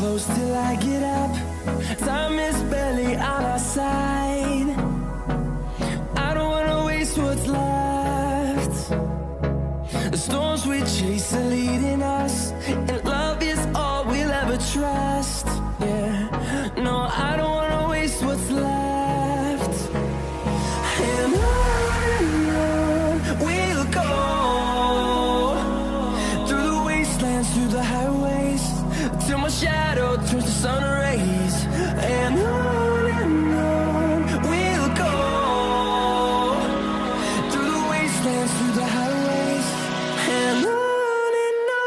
close till I get up. Time is barely on our side. I don't wanna waste what's left. The storms we chase are leading us, and love is all we'll ever trust. Yeah, no, I don't wanna waste what's left. And on we'll go, through the wastelands, through the highways, till my shadow turns to sun rays. And on we'll go, through the wastelands, through the highways, and on we'll go.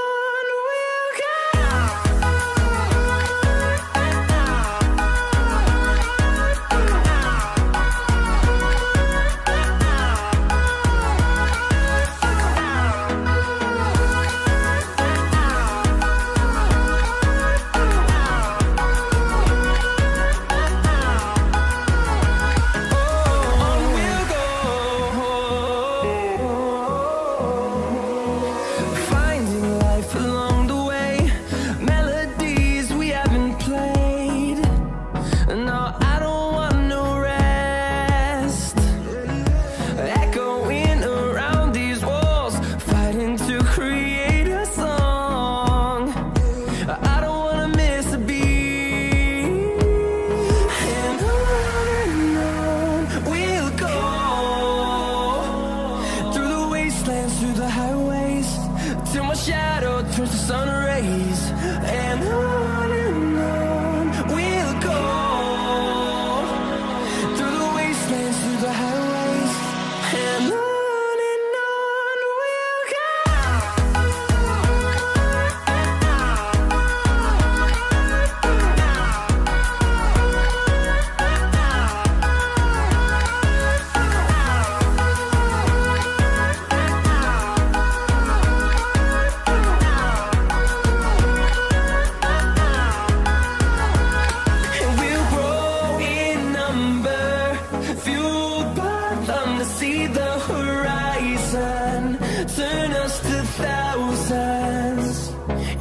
Through the highways, till my shadow turns to sun rays. And on we'll go, through the wastelands, through the highways, and on we'll go. See the horizon turn us to thousands,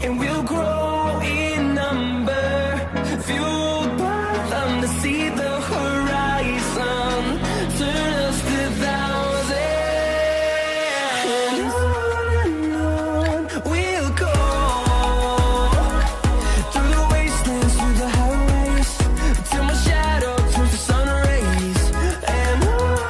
and we'll grow in number, fueled by them. To see the horizon turn us to thousands, and on we'll go, through the wastelands, through the highways, till my shadow turns to sun rays. And on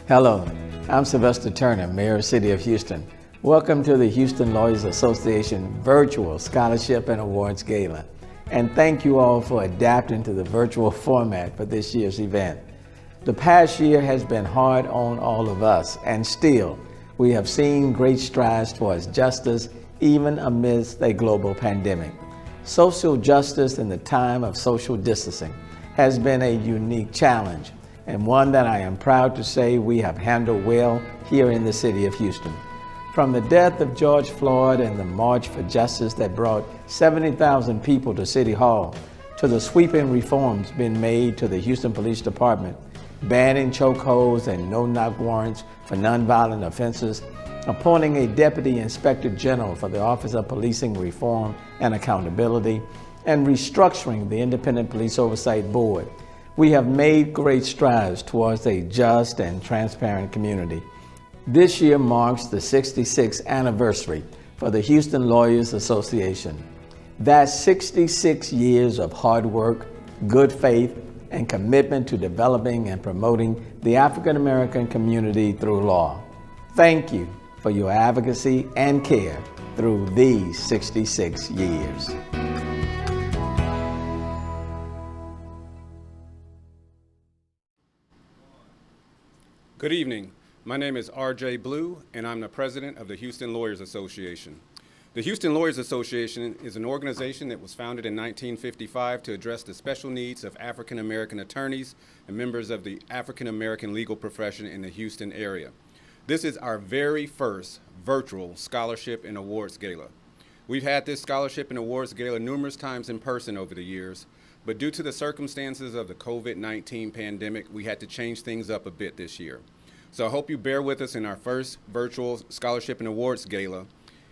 Hello, I'm Sylvester Turner, Mayor of City of Houston. Welcome to the Houston Lawyers Association Virtual Scholarship and Awards Gala. And thank you all for adapting to the virtual format for this year's event. The past year has been hard on all of us, and still, we have seen great strides towards justice even amidst a global pandemic. Social justice in the time of social distancing has been a unique challenge, and one that I am proud to say we have handled well here in the city of Houston. From the death of George Floyd and the March for Justice that brought 70,000 people to City Hall, to the sweeping reforms being made to the Houston Police Department, banning chokeholds and no-knock warrants for nonviolent offenses, appointing a Deputy Inspector General for the Office of Policing Reform and Accountability, and restructuring the Independent Police Oversight Board. We have made great strides towards a just and transparent community. This year marks the 66th anniversary for the Houston Lawyers Association. That's 66 years of hard work, good faith, and commitment to developing and promoting the African American community through law. Thank you for your advocacy and care through these 66 years. Good evening. My name is R.J. Blue, and I'm the president of the Houston Lawyers Association. The Houston Lawyers Association is an organization that was founded in 1955 to address the special needs of African American attorneys and members of the African American legal profession in the Houston area. This is our very first virtual scholarship and awards gala. We've had this scholarship and awards gala numerous times in person over the years, but due to the circumstances of the COVID-19 pandemic, we had to change things up a bit this year. So I hope you bear with us in our first virtual scholarship and awards gala.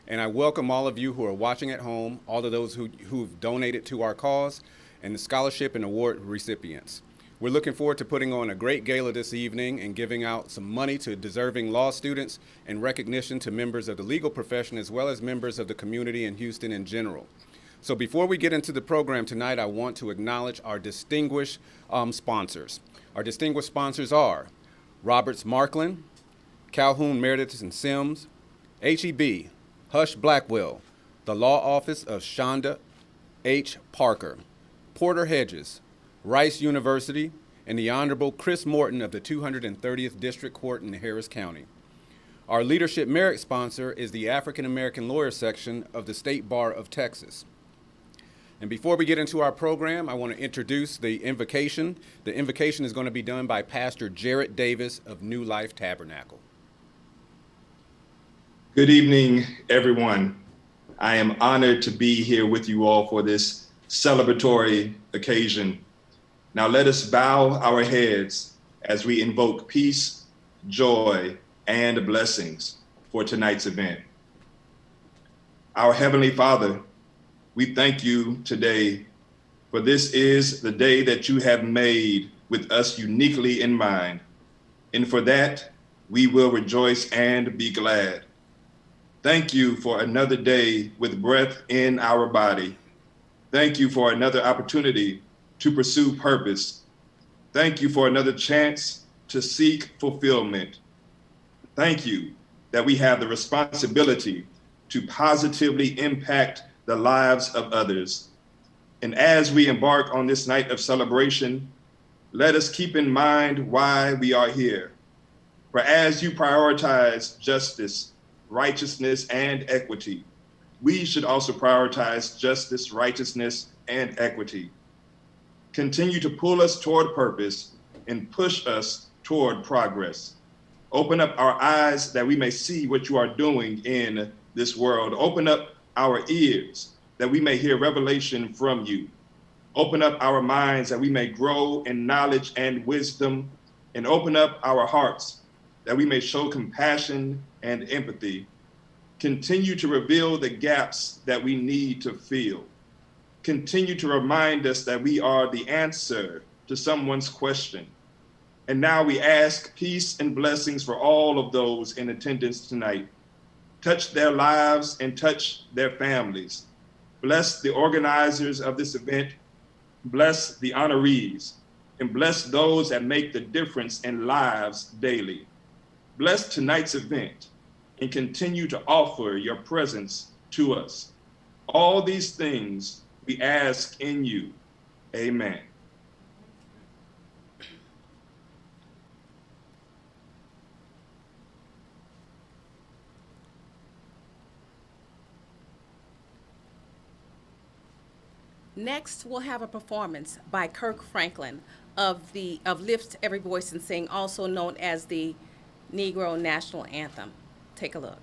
And I welcome all of you who are watching at home, all of those who've donated to our cause, and the scholarship and award recipients. We're looking forward to putting on a great gala this evening and giving out some money to deserving law students and recognition to members of the legal profession as well as members of the community in Houston in general. So before we get into the program tonight, I want to acknowledge our distinguished sponsors. Our distinguished sponsors are Roberts Markland, Calhoun Meredith and Sims, HEB, Hush Blackwell, the Law Office of Shonda H. Parker, Porter Hedges, Rice University, and the Honorable Chris Morton of the 230th District Court in Harris County. Our Leadership Merit sponsor is the African American Lawyer Section of the State Bar of Texas. And before we get into our program, I want to introduce the invocation. The invocation is going to be done by Pastor Jarrett Davis of New Life Tabernacle. Good evening, everyone. I am honored to be here with you all for this celebratory occasion. Now let us bow our heads as we invoke peace, joy, and blessings for tonight's event. Our Heavenly Father, we thank you today, for this is the day that you have made with us uniquely in mind. And for that, we will rejoice and be glad. Thank you for another day with breath in our body. Thank you for another opportunity to pursue purpose. Thank you for another chance to seek fulfillment. Thank you that we have the responsibility to positively impact the lives of others. And as we embark on this night of celebration, let us keep in mind why we are here. For as you prioritize justice, righteousness, and equity, we should also prioritize justice, righteousness, and equity. Continue to pull us toward purpose and push us toward progress. Open up our eyes that we may see what you are doing in this world. Open up our ears that we may hear revelation from you. Open up our minds that we may grow in knowledge and wisdom, and open up our hearts that we may show compassion and empathy. Continue to reveal the gaps that we need to fill. Continue to remind us that we are the answer to someone's question. And now we ask peace and blessings for all of those in attendance tonight. Touch their lives and touch their families. Bless the organizers of this event. Bless the honorees, and bless those that make the difference in lives daily. Bless tonight's event and continue to offer your presence to us. All these things we ask in you. Amen. Next, we'll have a performance by Kirk Franklin of Lift Every Voice and Sing, also known as the Negro National Anthem. Take a look.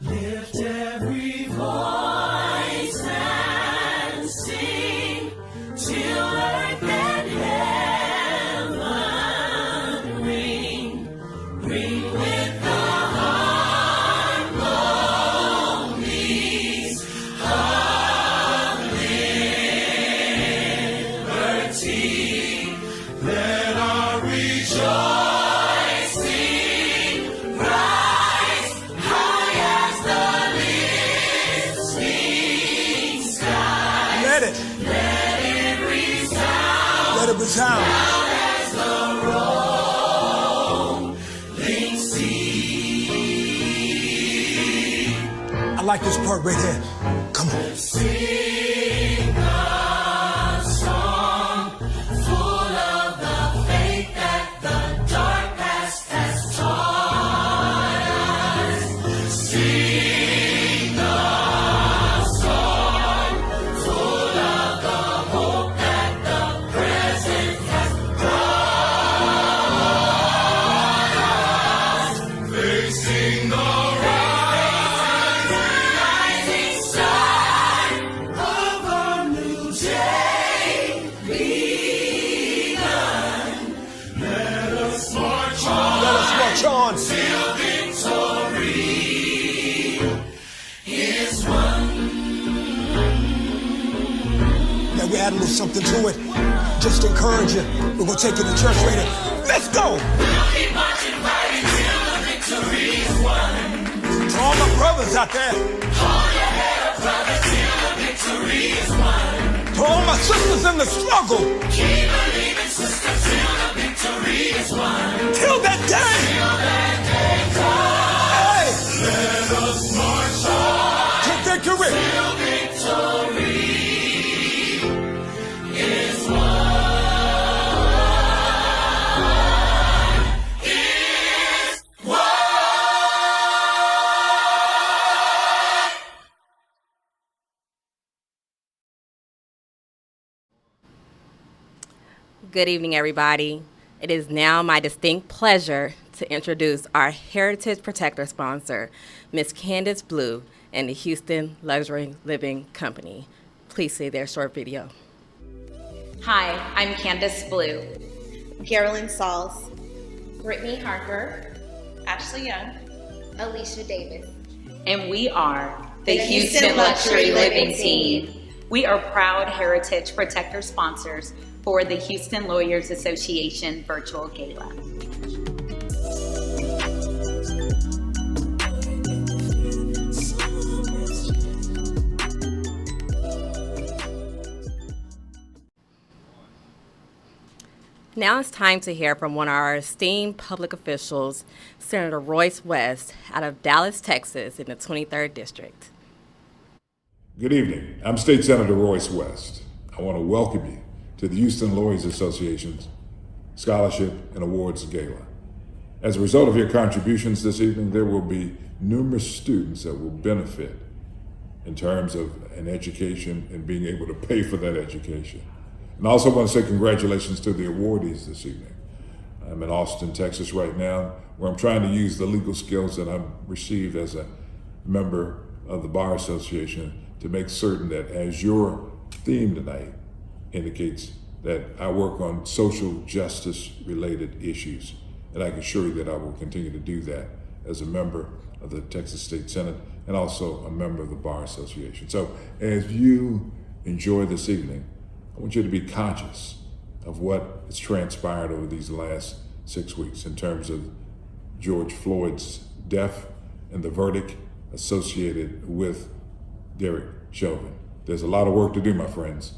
Lift every voice and sing till earth and heaven ring. Ring with the harmonies of liberty. Let our rejoicing rise high as the listening sky. Let it resound Let it resound. as the rolling sea. I like this part right here. Come on. Sing a song full of the faith that the dark past has taught us. Sing a song full of the hope that the present has brought us. Facing the rising sun of a new day begun. Let us march on Let us march on. till victory is won. Now we add a little something to it. Just to encourage you. We're gonna take you to church later. Let's go. We'll keep marching right until the victory is won. To all my brothers out there. Hold your head up, brother, till the victory is won. To all my sisters in the struggle. Keep believing, sister, till the victory is won. Till that day. Till that day comes. Hey. Let us march on To victory. till victory is won. Good evening, everybody. It is now my distinct pleasure to introduce our Heritage Protector sponsor, Ms. Candace Blue and the Houston Luxury Living Company. Please see their short video. Hi, I'm Candace Blue. Carolyn Sauls, Brittany Harper, Ashley Young, Alicia Davis. And we are the Houston Houston Luxury Luxury Living Living Team. We are proud Heritage Protector sponsors for the Houston Lawyers Association Virtual Gala. Now it's time to hear from one of our esteemed public officials, Senator Royce West, out of Dallas, Texas, in the 23rd District. Good evening. I'm State Senator Royce West. I want to welcome you to the Houston Lawyers Association's Scholarship and Awards Gala. As a result of your contributions this evening, there will be numerous students that will benefit in terms of an education and being able to pay for that education. And I also want to say congratulations to the awardees this evening. I'm in Austin, Texas right now, where I'm trying to use the legal skills that I've received as a member of the Bar Association to make certain that, as your theme tonight indicates, that I work on social justice related issues. And I can assure you that I will continue to do that as a member of the Texas State Senate and also a member of the Bar Association. So as you enjoy this evening, I want you to be conscious of what has transpired over these last 6 weeks in terms of George Floyd's death and the verdict associated with Derek Chauvin. There's a lot of work to do, my friends.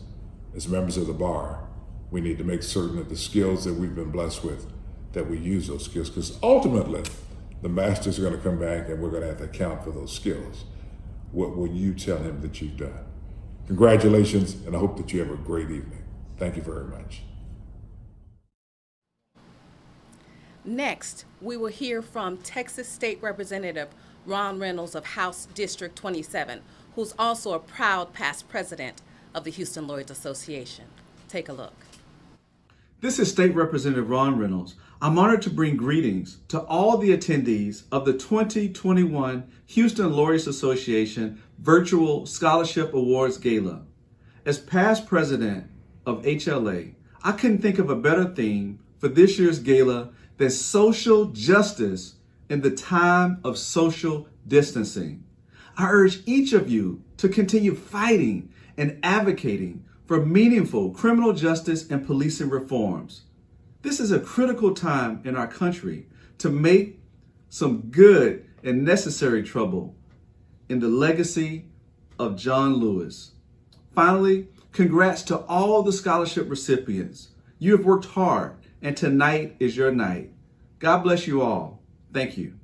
As members of the bar, we need to make certain that the skills that we've been blessed with, that we use those skills, because ultimately the master's are going to come back and we're going to have to account for those skills. What will you tell him that you've done? Congratulations, and I hope that you have a great evening. Thank you very much. Next, we will hear from Texas State Representative Ron Reynolds of House District 27, who's also a proud past president of the Houston Lawyers Association. Take a look. This is State Representative Ron Reynolds. I'm honored to bring greetings to all the attendees of the 2021 Houston Lawyers Association Virtual Scholarship Awards Gala. As past president of HLA, I couldn't think of a better theme for this year's gala than social justice in the time of social distancing. I urge each of you to continue fighting and advocating for meaningful criminal justice and policing reforms. This is a critical time in our country to make some good and necessary trouble in the legacy of John Lewis. Finally, congrats to all the scholarship recipients. You have worked hard, and tonight is your night. God bless you all. Thank you.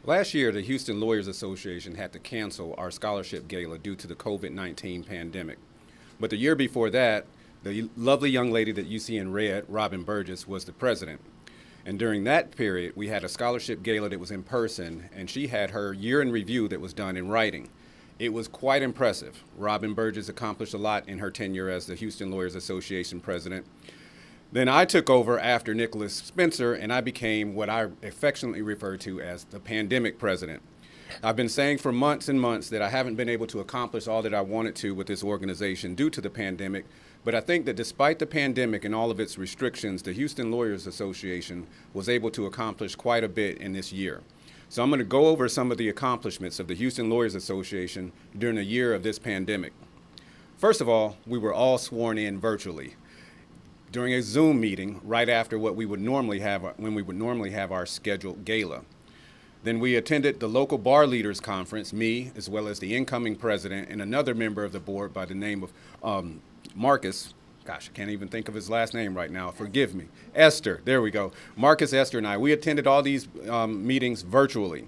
Last year, the Houston Lawyers Association had to cancel our scholarship gala due to the COVID-19 pandemic. But the year before that, the lovely young lady that you see in red, Robin Burgess, was the president. And during that period, we had a scholarship gala that was in person, and she had her year in review that was done in writing. It was quite impressive. Robin Burgess accomplished a lot in her tenure as the Houston Lawyers Association president. Then I took over after Nicholas Spencer, and I became what I affectionately refer to as the pandemic president. I've been saying for months and months that I haven't been able to accomplish all that I wanted to with this organization due to the pandemic, but I think that despite the pandemic and all of its restrictions, the Houston Lawyers Association was able to accomplish quite a bit in this year. So I'm going to go over some of the accomplishments of the Houston Lawyers Association during the year of this pandemic. First of all, we were all sworn in virtually during a Zoom meeting right after what we would normally have when we would normally have our scheduled gala. Then we attended the local bar leaders conference, me, as well as the incoming president and another member of the board by the name of Marcus. Gosh, I can't even think of his last name right now. Forgive me. Esther, there we go. Marcus, Esther, and I, we attended all these meetings virtually.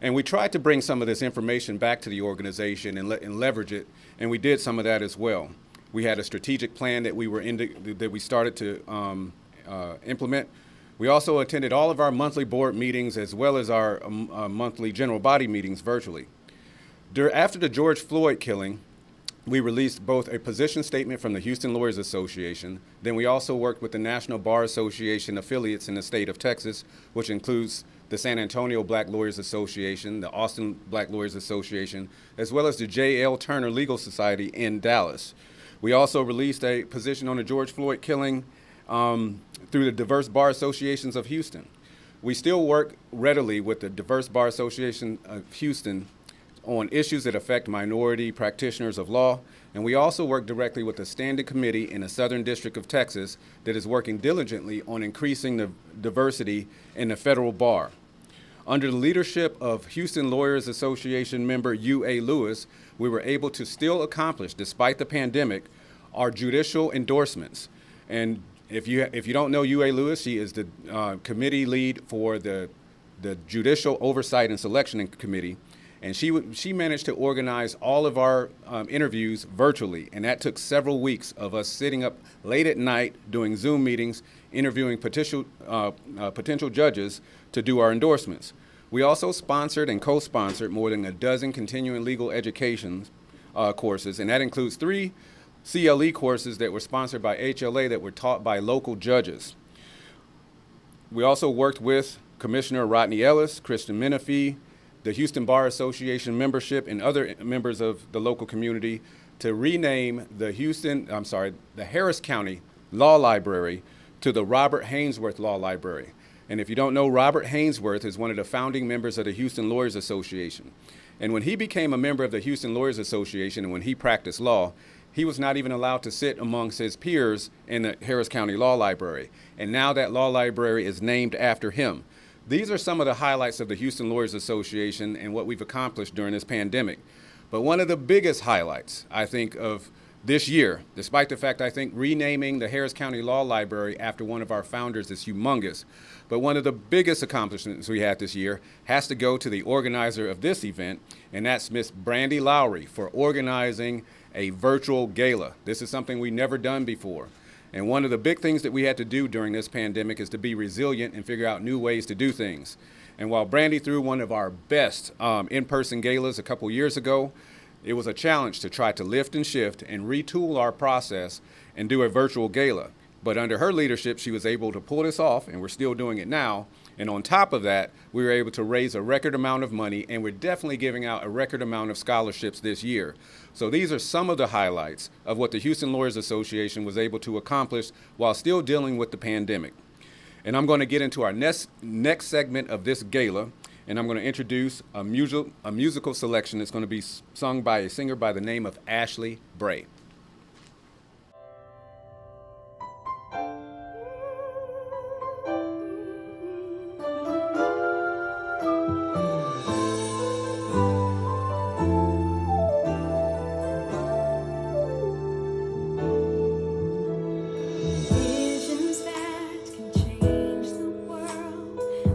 And we tried to bring some of this information back to the organization and leverage it, and we did some of that as well. We had a strategic plan that we started to implement. We also attended all of our monthly board meetings as well as our monthly general body meetings virtually. After the George Floyd killing, we released both a position statement from the Houston Lawyers Association. Then we also worked with the National Bar Association affiliates in the state of Texas, which includes the San Antonio Black Lawyers Association, the Austin Black Lawyers Association, as well as the J.L. Turner Legal Society in Dallas. We also released a position on the George Floyd killing through the Diverse Bar Associations of Houston. We still work readily with the Diverse Bar Association of Houston on issues that affect minority practitioners of law, and we also work directly with the Standing Committee in the Southern District of Texas that is working diligently on increasing the diversity in the federal bar. Under the leadership of Houston Lawyers Association member U.A. Lewis, we were able to still accomplish, despite the pandemic, our judicial endorsements. And if you don't know U.A. Lewis, she is the committee lead for the Judicial Oversight and Selection Committee. And she managed to organize all of our interviews virtually, and that took several weeks of us sitting up late at night doing Zoom meetings, interviewing potential judges to do our endorsements. We also sponsored and co-sponsored more than a dozen continuing legal education courses, and that includes 3 CLE courses that were sponsored by HLA that were taught by local judges. We also worked with Commissioner Rodney Ellis, Kristen Menifee, the Houston Bar Association membership, and other members of the local community to rename the Harris County Law Library to the Robert Hainsworth Law Library. And if you don't know, Robert Hainsworth is one of the founding members of the Houston Lawyers Association. And when he became a member of the Houston Lawyers Association and when he practiced law, he was not even allowed to sit amongst his peers in the Harris County Law Library. And now that law library is named after him. These are some of the highlights of the Houston Lawyers Association and what we've accomplished during this pandemic. But one of the biggest highlights, I think, of this year, despite the fact I think renaming the Harris County Law Library after one of our founders is humongous, but one of the biggest accomplishments we had this year has to go to the organizer of this event, and that's Miss Brandy Lowry for organizing a virtual gala. This is something we've never done before. And one of the big things that we had to do during this pandemic is to be resilient and figure out new ways to do things. And while Brandy threw one of our best in-person galas a couple years ago, it was a challenge to try to lift and shift and retool our process and do a virtual gala. But under her leadership, she was able to pull this off, and we're still doing it now. And on top of that, we were able to raise a record amount of money, and we're definitely giving out a record amount of scholarships this year. So these are some of the highlights of what the Houston Lawyers Association was able to accomplish while still dealing with the pandemic. And I'm going to get into our next segment of this gala, and I'm going to introduce a musical selection that's going to be sung by a singer by the name of Ashley Bray.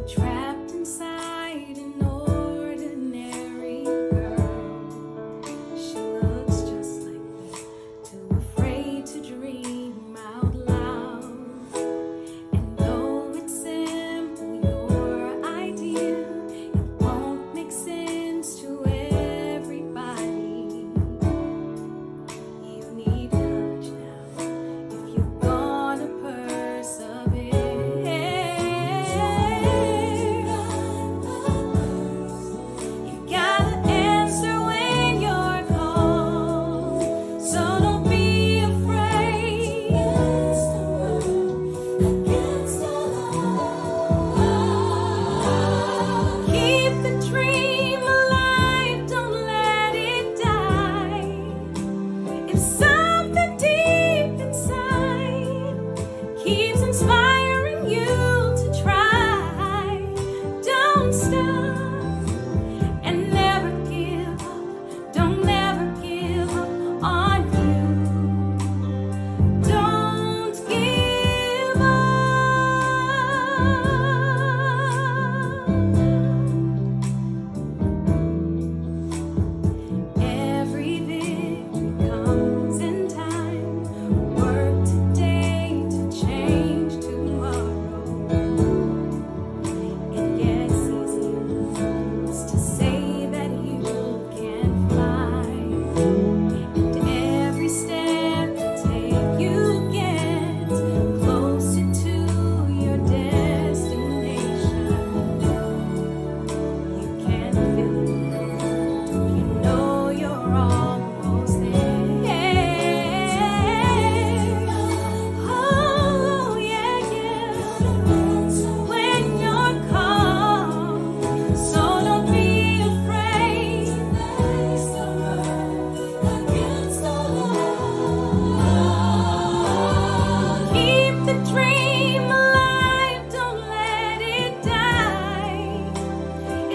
Trapped inside an ordinary girl. She looks just like that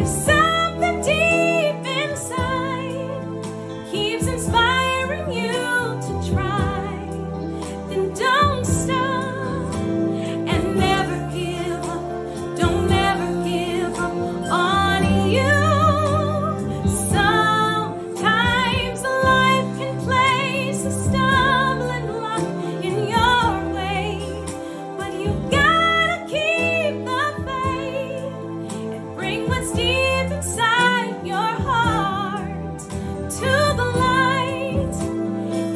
If something deep inside keeps inspiring you to try, then don't stop and never give up. Don't ever give up on you. Sometimes life can place a stumbling block in your way, but you gotta keep the faith and bring what's deep inside your heart to the light,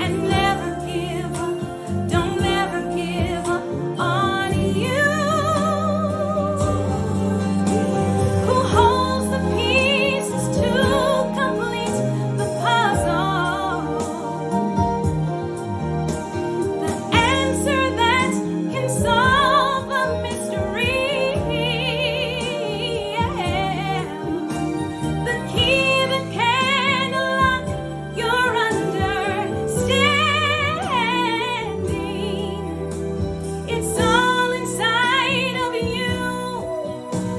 and never give up. Don't ever give up on you. Who holds the pieces to complete the puzzle? The answer that can solve a mystery. The key that can unlock your understanding. It's all inside of you.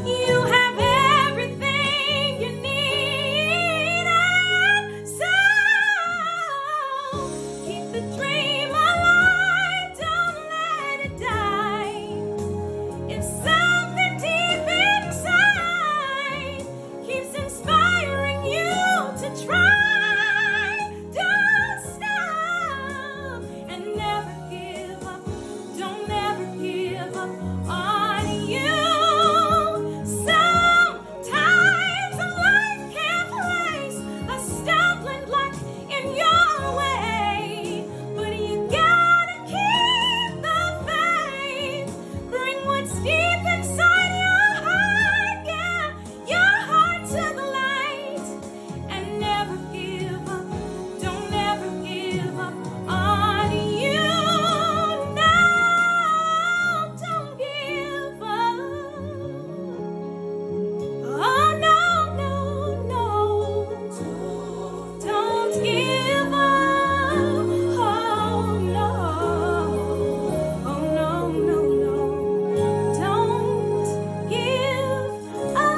You have everything you need. And so keep the dream alive. Don't let it die. If something deep inside keeps inspiring you to try, don't stop and never give up. Don't ever give up on you. Sometimes life can place a stumbling block in your way, but you gotta keep the faith. Bring what's deep inside your heart, yeah, your heart to the light, and never give up. Don't ever give up on you. No, don't give up. Oh no, no, no. Don't give up. Oh no. Oh no, no, no. Don't give up.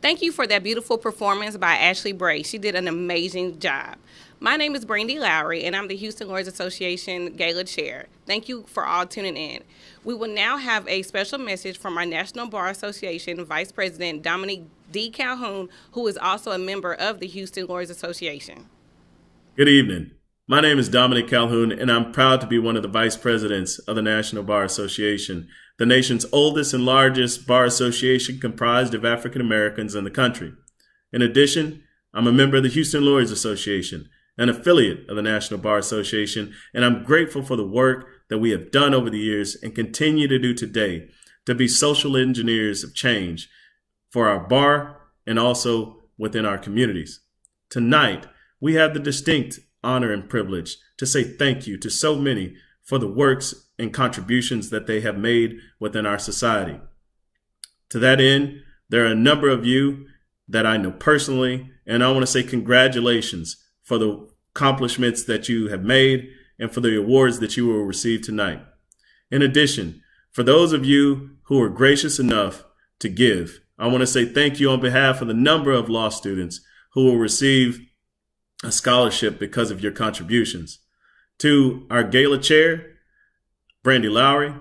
Thank you for that beautiful performance by Ashley Bray. She did an amazing job. My name is Brandy Lowry, and I'm the Houston Lawyers Association Gala Chair. Thank you for all tuning in. We will now have a special message from our National Bar Association Vice President Dominique D. Calhoun, who is also a member of the Houston Lawyers Association. Good evening. My name is Dominic Calhoun, and I'm proud to be one of the vice presidents of the National Bar Association, the nation's oldest and largest bar association comprised of African Americans in the country. In addition, I'm a member of the Houston Lawyers Association, an affiliate of the National Bar Association, and I'm grateful for the work that we have done over the years and continue to do today to be social engineers of change for our bar and also within our communities. Tonight, we have the distinct honor and privilege to say thank you to so many for the works and contributions that they have made within our society. To that end, there are a number of you that I know personally, and I want to say congratulations for the accomplishments that you have made and for the awards that you will receive tonight. In addition, for those of you who are gracious enough to give, I want to say thank you on behalf of the number of law students who will receive a scholarship because of your contributions. To our Gala Chair, Brandy Lowry,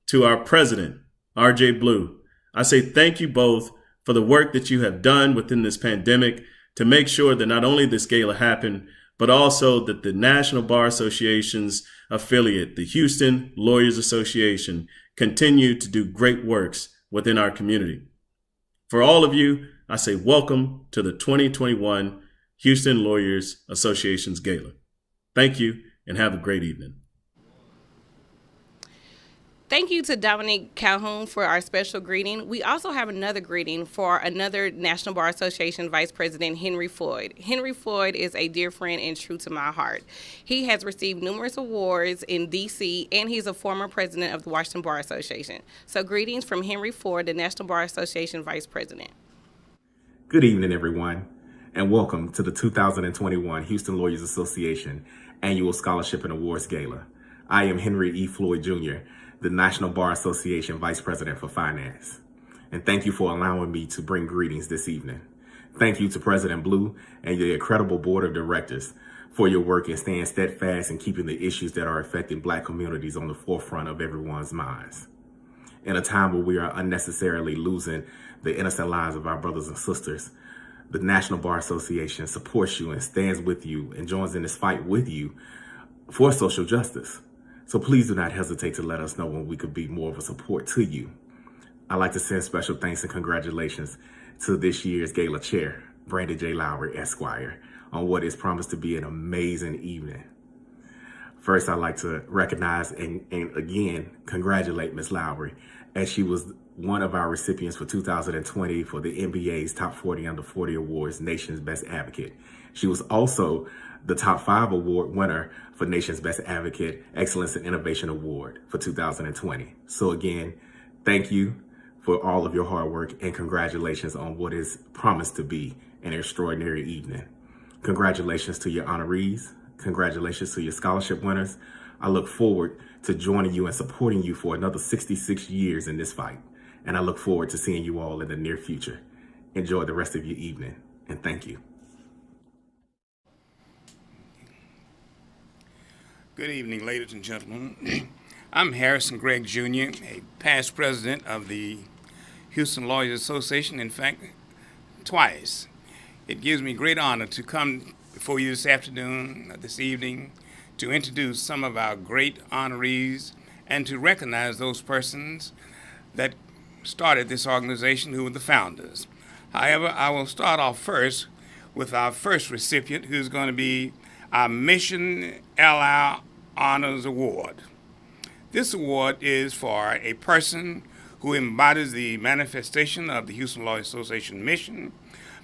to our President, RJ Blue, I say thank you both for the work that you have done within this pandemic to make sure that not only this gala happened, but also that the National Bar Association's affiliate, the Houston Lawyers Association, continue to do great works within our community. For all of you, I say welcome to the 2021 Houston Lawyers Association's Gala. Thank you and have a great evening. Thank you to Dominique Calhoun for our special greeting. We also have another greeting for another National Bar Association Vice President, Henry Floyd. Henry Floyd is a dear friend and true to my heart. He has received numerous awards in D.C., and he's a former president of the Washington Bar Association. So greetings from Henry Floyd, the National Bar Association Vice President. Good evening, everyone. and welcome to the 2021 Houston Lawyers Association Annual Scholarship and Awards Gala. I am Henry E. Floyd Jr., the National Bar Association Vice President for Finance. And thank you for allowing me to bring greetings this evening. Thank you to President Blue and your incredible board of directors for your work in staying steadfast and keeping the issues that are affecting Black communities on the forefront of everyone's minds. In a time where we are unnecessarily losing the innocent lives of our brothers and sisters, the National Bar Association supports you and stands with you and joins in this fight with you for social justice. So please do not hesitate to let us know when we could be more of a support to you. I'd like to send special thanks and congratulations to this year's Gala Chair, Brandon J. Lowry, Esquire, on what is promised to be an amazing evening. First, I'd like to recognize and again congratulate Ms. Lowry, as she was one of our recipients for 2020 for the NBA's Top 40 Under 40 Awards Nation's Best Advocate. She was also the Top 5 Award winner for Nation's Best Advocate Excellence and Innovation Award for 2020. So again, thank you for all of your hard work and congratulations on what is promised to be an extraordinary evening. Congratulations to your honorees. Congratulations to your scholarship winners. I look forward to joining you and supporting you for another 66 years in this fight. And I look forward to seeing you all in the near future. Enjoy the rest of your evening, and thank you. Good evening, ladies and gentlemen. I'm Harrison Gregg Jr., a past president of the Houston Lawyers Association, in fact, twice. It gives me great honor to come before you this afternoon, this evening, to introduce some of our great honorees and to recognize those persons that started this organization, who were the founders. However, I will start off first with our first recipient, who's going to be our Mission Ally Honors Award. This award is for a person who embodies the manifestation of the Houston Lawyers Association mission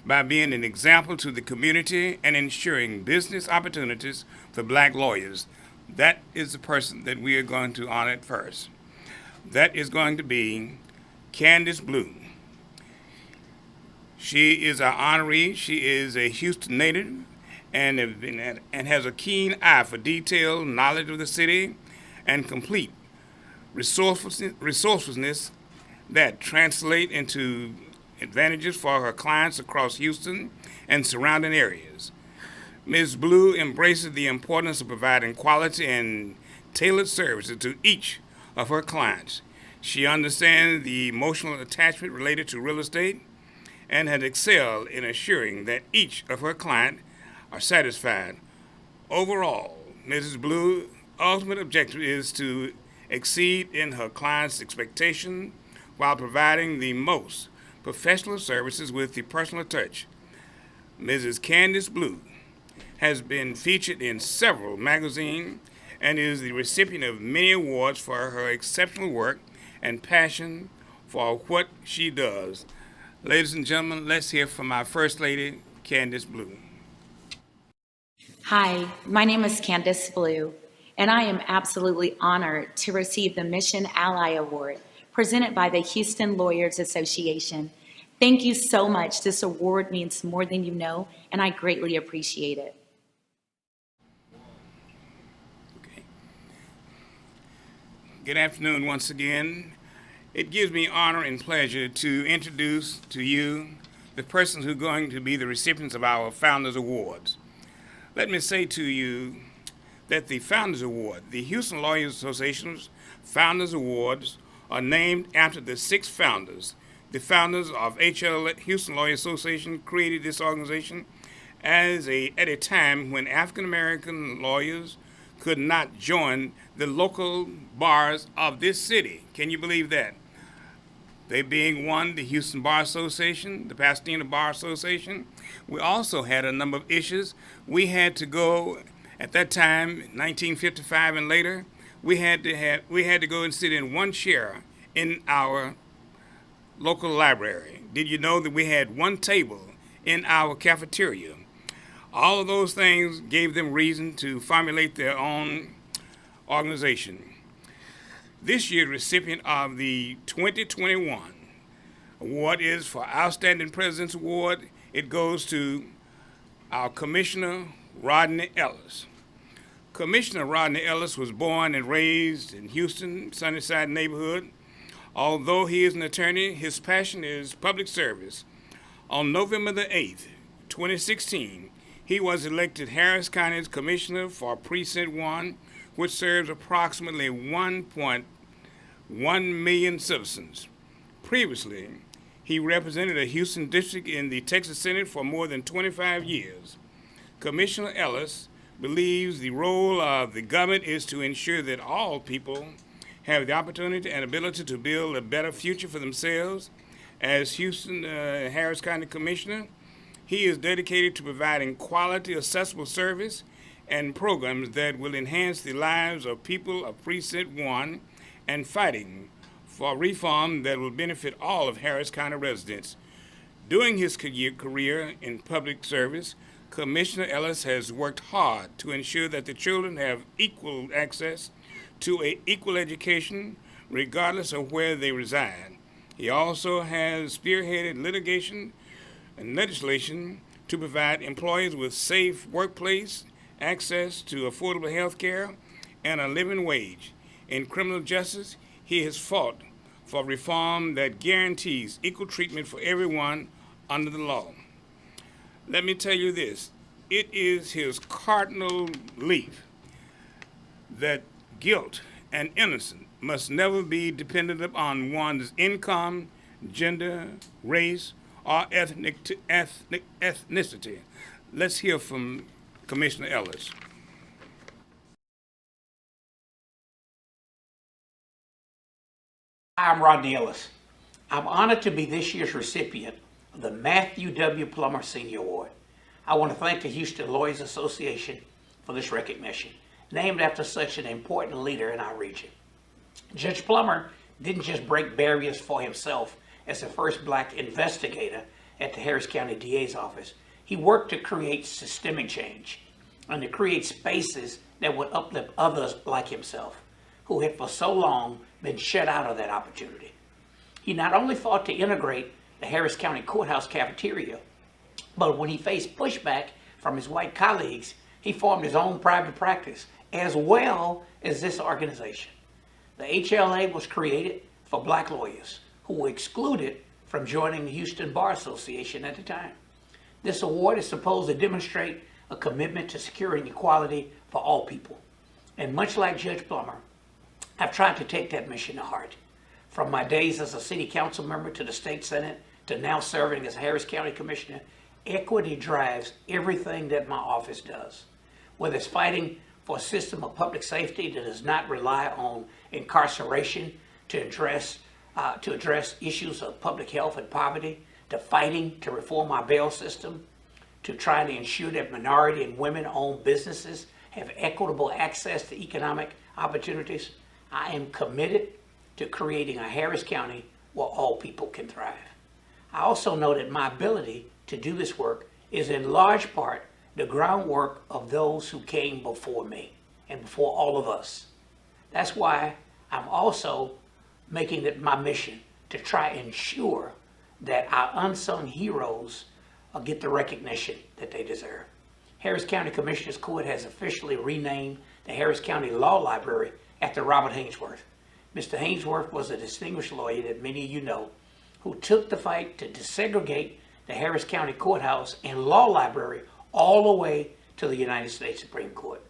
by being an example to the community and ensuring business opportunities for Black lawyers. That is the person that we are going to honor at first. That is going to be Candace Blue. She is our honoree. She is a Houston native and has a keen eye for detail, knowledge of the city, and complete resourcefulness that translate into advantages for her clients across Houston and surrounding areas. Ms. Blue embraces the importance of providing quality and tailored services to each of her clients. She understands the emotional attachment related to real estate and has excelled in assuring that each of her clients are satisfied. Overall, Mrs. Blue's ultimate objective is to exceed in her clients' expectations while providing the most professional services with the personal touch. Mrs. Candace Blue has been featured in several magazines and is the recipient of many awards for her exceptional work and passion for what she does. Ladies and gentlemen, let's hear from our First Lady, Candace Blue. Hi, my name is Candace Blue, and I am absolutely honored to receive the Mission Ally Award presented by the Houston Lawyers Association. Thank you so much. This award means more than you know, and I greatly appreciate it. Okay. Good afternoon once again. It gives me honor and pleasure to introduce to you the persons who are going to be the recipients of our Founders Awards. Let me say to you that the Founders Award, the Houston Lawyers Association's Founders Awards, are named after the 6 founders. The founders of HL Houston Lawyers Association created this organization at a time when African American lawyers could not join the local bars of this city. Can you believe that? They being one, the Houston Bar Association, the Pasadena Bar Association. We also had a number of issues. We had to go, at that time, 1955 and later, we had to go and sit in one chair in our local library. Did you know that we had one table in our cafeteria? All of those things gave them reason to formulate their own organization. This year's recipient of the 2021 award is for Outstanding President's Award. It goes to our Commissioner Rodney Ellis. Commissioner Rodney Ellis was born and raised in Houston, Sunnyside neighborhood. Although he is an attorney, his passion is public service. On November the 8th, 2016, he was elected Harris County's Commissioner for Precinct 1, which serves approximately 1.1 million citizens. Previously, he represented a Houston district in the Texas Senate for more than 25 years. Commissioner Ellis believes the role of the government is to ensure that all people have the opportunity and ability to build a better future for themselves. As Houston Harris County Commissioner, he is dedicated to providing quality, accessible service and programs that will enhance the lives of people of Precinct 1 and fighting for reform that will benefit all of Harris County residents. During his career in public service, Commissioner Ellis has worked hard to ensure that the children have equal access to an equal education regardless of where they reside. He also has spearheaded litigation and legislation to provide employees with safe workplace, access to affordable health care, and a living wage. In criminal justice, he has fought for reform that guarantees equal treatment for everyone under the law. Let me tell you this, it is his cardinal belief that guilt and innocence must never be dependent upon one's income, gender, race, or ethnicity. Let's hear from Commissioner Ellis. I'm Rodney Ellis. I'm honored to be this year's recipient of the Matthew W. Plummer Senior Award. I want to thank the Houston Lawyers Association for this recognition, named after such an important leader in our region. Judge Plummer didn't just break barriers for himself as the first black investigator at the Harris County DA's office. He worked to create systemic change and to create spaces that would uplift others like himself, who had for so long been shut out of that opportunity. He not only fought to integrate the Harris County Courthouse cafeteria, but when he faced pushback from his white colleagues, he formed his own private practice, as well as this organization. The HLA was created for black lawyers who were excluded from joining the Houston Bar Association at the time. This award is supposed to demonstrate a commitment to securing equality for all people. And much like Judge Plummer, I've tried to take that mission to heart. From my days as a city council member to the state senate to now serving as Harris County Commissioner, equity drives everything that my office does. Whether it's fighting for a system of public safety that does not rely on incarceration to address issues of public health and poverty, to fighting to reform our bail system, to trying to ensure that minority and women-owned businesses have equitable access to economic opportunities, I am committed to creating a Harris County where all people can thrive. I also know that my ability to do this work is in large part the groundwork of those who came before me and before all of us. That's why I'm also making it my mission to try and ensure that our unsung heroes get the recognition that they deserve. Harris County Commissioners Court has officially renamed the Harris County Law Library after Robert Hainsworth. Mr. Hainsworth was a distinguished lawyer that many of you know, who took the fight to desegregate the Harris County Courthouse and Law Library all the way to the United States Supreme Court.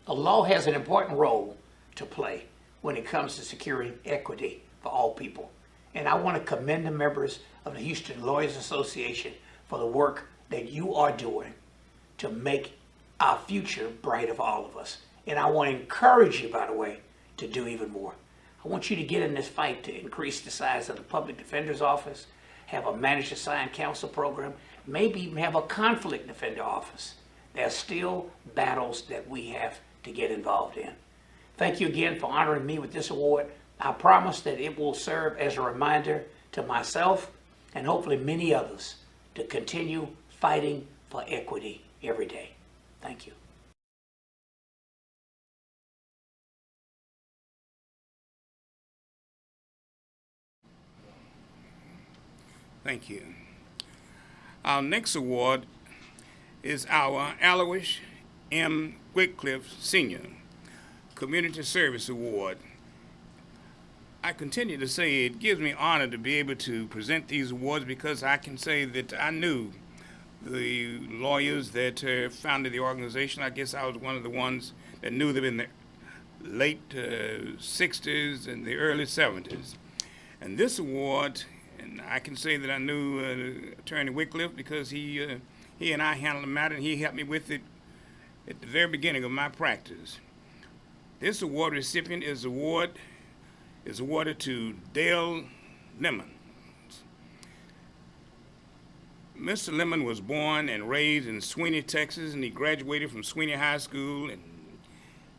The law has an important role to play when it comes to securing equity for all people. And I want to commend the members of the Houston Lawyers Association for the work that you are doing to make our future bright for all of us. And I want to encourage you, by the way, to do even more. I want you to get in this fight to increase the size of the Public Defender's Office, have a managed assigned counsel program, maybe even have a conflict defender office. There are still battles that we have to get involved in. Thank you again for honoring me with this award. I promise that it will serve as a reminder to myself and hopefully many others to continue fighting for equity every day. Thank you. Thank you. Our next award is our Alois M. Whitcliffe Sr. Community Service Award. I continue to say it gives me honor to be able to present these awards because I can say that I knew the lawyers that founded the organization. I guess I was one of the ones that knew them in the late 60s and the early 70s. And this award, and I can say that I knew Attorney Wycliffe because he and I handled the matter, and he helped me with it at the very beginning of my practice. This award recipient is awarded to Dale Lemon. Mr. Lemon was born and raised in Sweeney, Texas, and he graduated from Sweeney High School in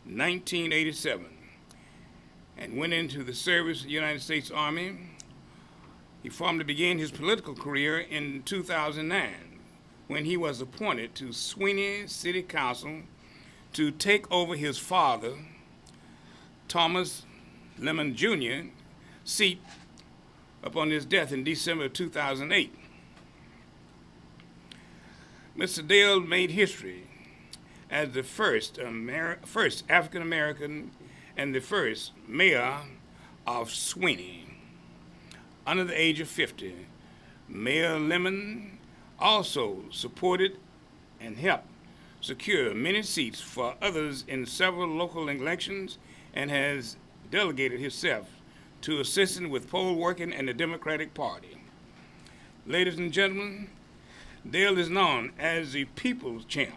1987 and went into the service of the United States Army. He formally began his political career in 2009 when he was appointed to Sweeney City Council to take over his father, Thomas Lemon Jr., seat upon his death in December of 2008. Mr. Dale made history as the first African American and the first mayor of Sweeney under the age of 50. Mayor Lemon also supported and helped secure many seats for others in several local elections and has delegated himself to assisting with poll working in the Democratic Party. Ladies and gentlemen, Dale is known as the People's Champ,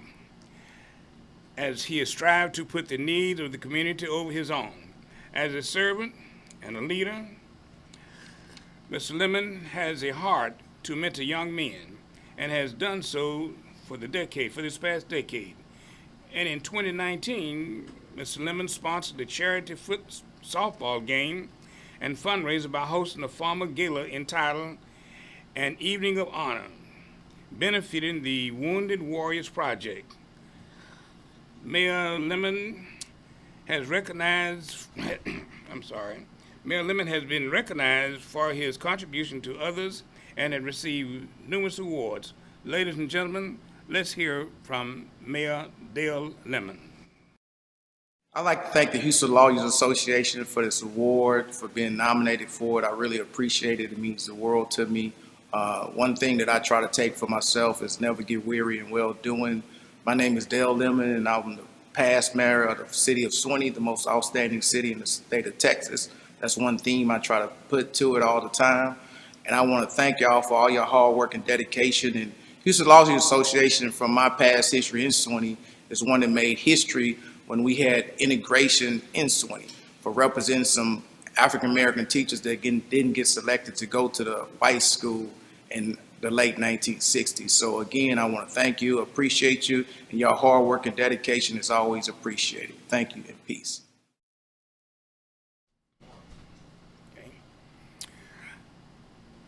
as he has strived to put the needs of the community over his own. As a servant and a leader, Mr. Lemon has a heart to mentor young men and has done so for this past decade. And in 2019, Mr. Lemon sponsored the charity softball game and fundraiser by hosting a formal gala entitled An Evening of Honor, benefiting the Wounded Warriors Project. Mayor Lemon has been recognized for his contribution to others and has received numerous awards. Ladies and gentlemen, let's hear from Mayor Dale Lemon. I'd like to thank the Houston Lawyers Association for this award, for being nominated for it. I really appreciate it. It means the world to me. One thing that I try to take for myself is never get weary in well-doing. My name is Dale Lemon, and I'm the past mayor of the city of Sweeney, the most outstanding city in the state of Texas. That's one theme I try to put to it all the time. And I want to thank y'all for all your hard work and dedication. And Houston Lawyers Association, from my past history in Sweeney, is one that made history when we had integration in Sweeney for representing some African-American teachers that didn't get selected to go to the white school in the late 1960s. So again, I want to thank you, appreciate you, and your hard work and dedication is always appreciated. Thank you and peace. Okay.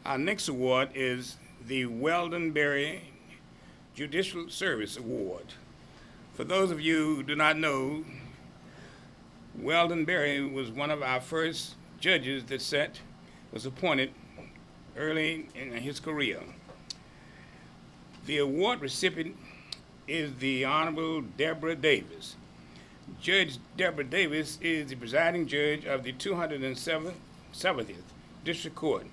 Our next award is the Weldon Berry Judicial Service Award. For those of you who do not know, Weldon Berry was one of our first judges that was appointed early in his career. The award recipient is the Honorable Deborah Davis. Judge Deborah Davis is the presiding judge of the 207th District Court.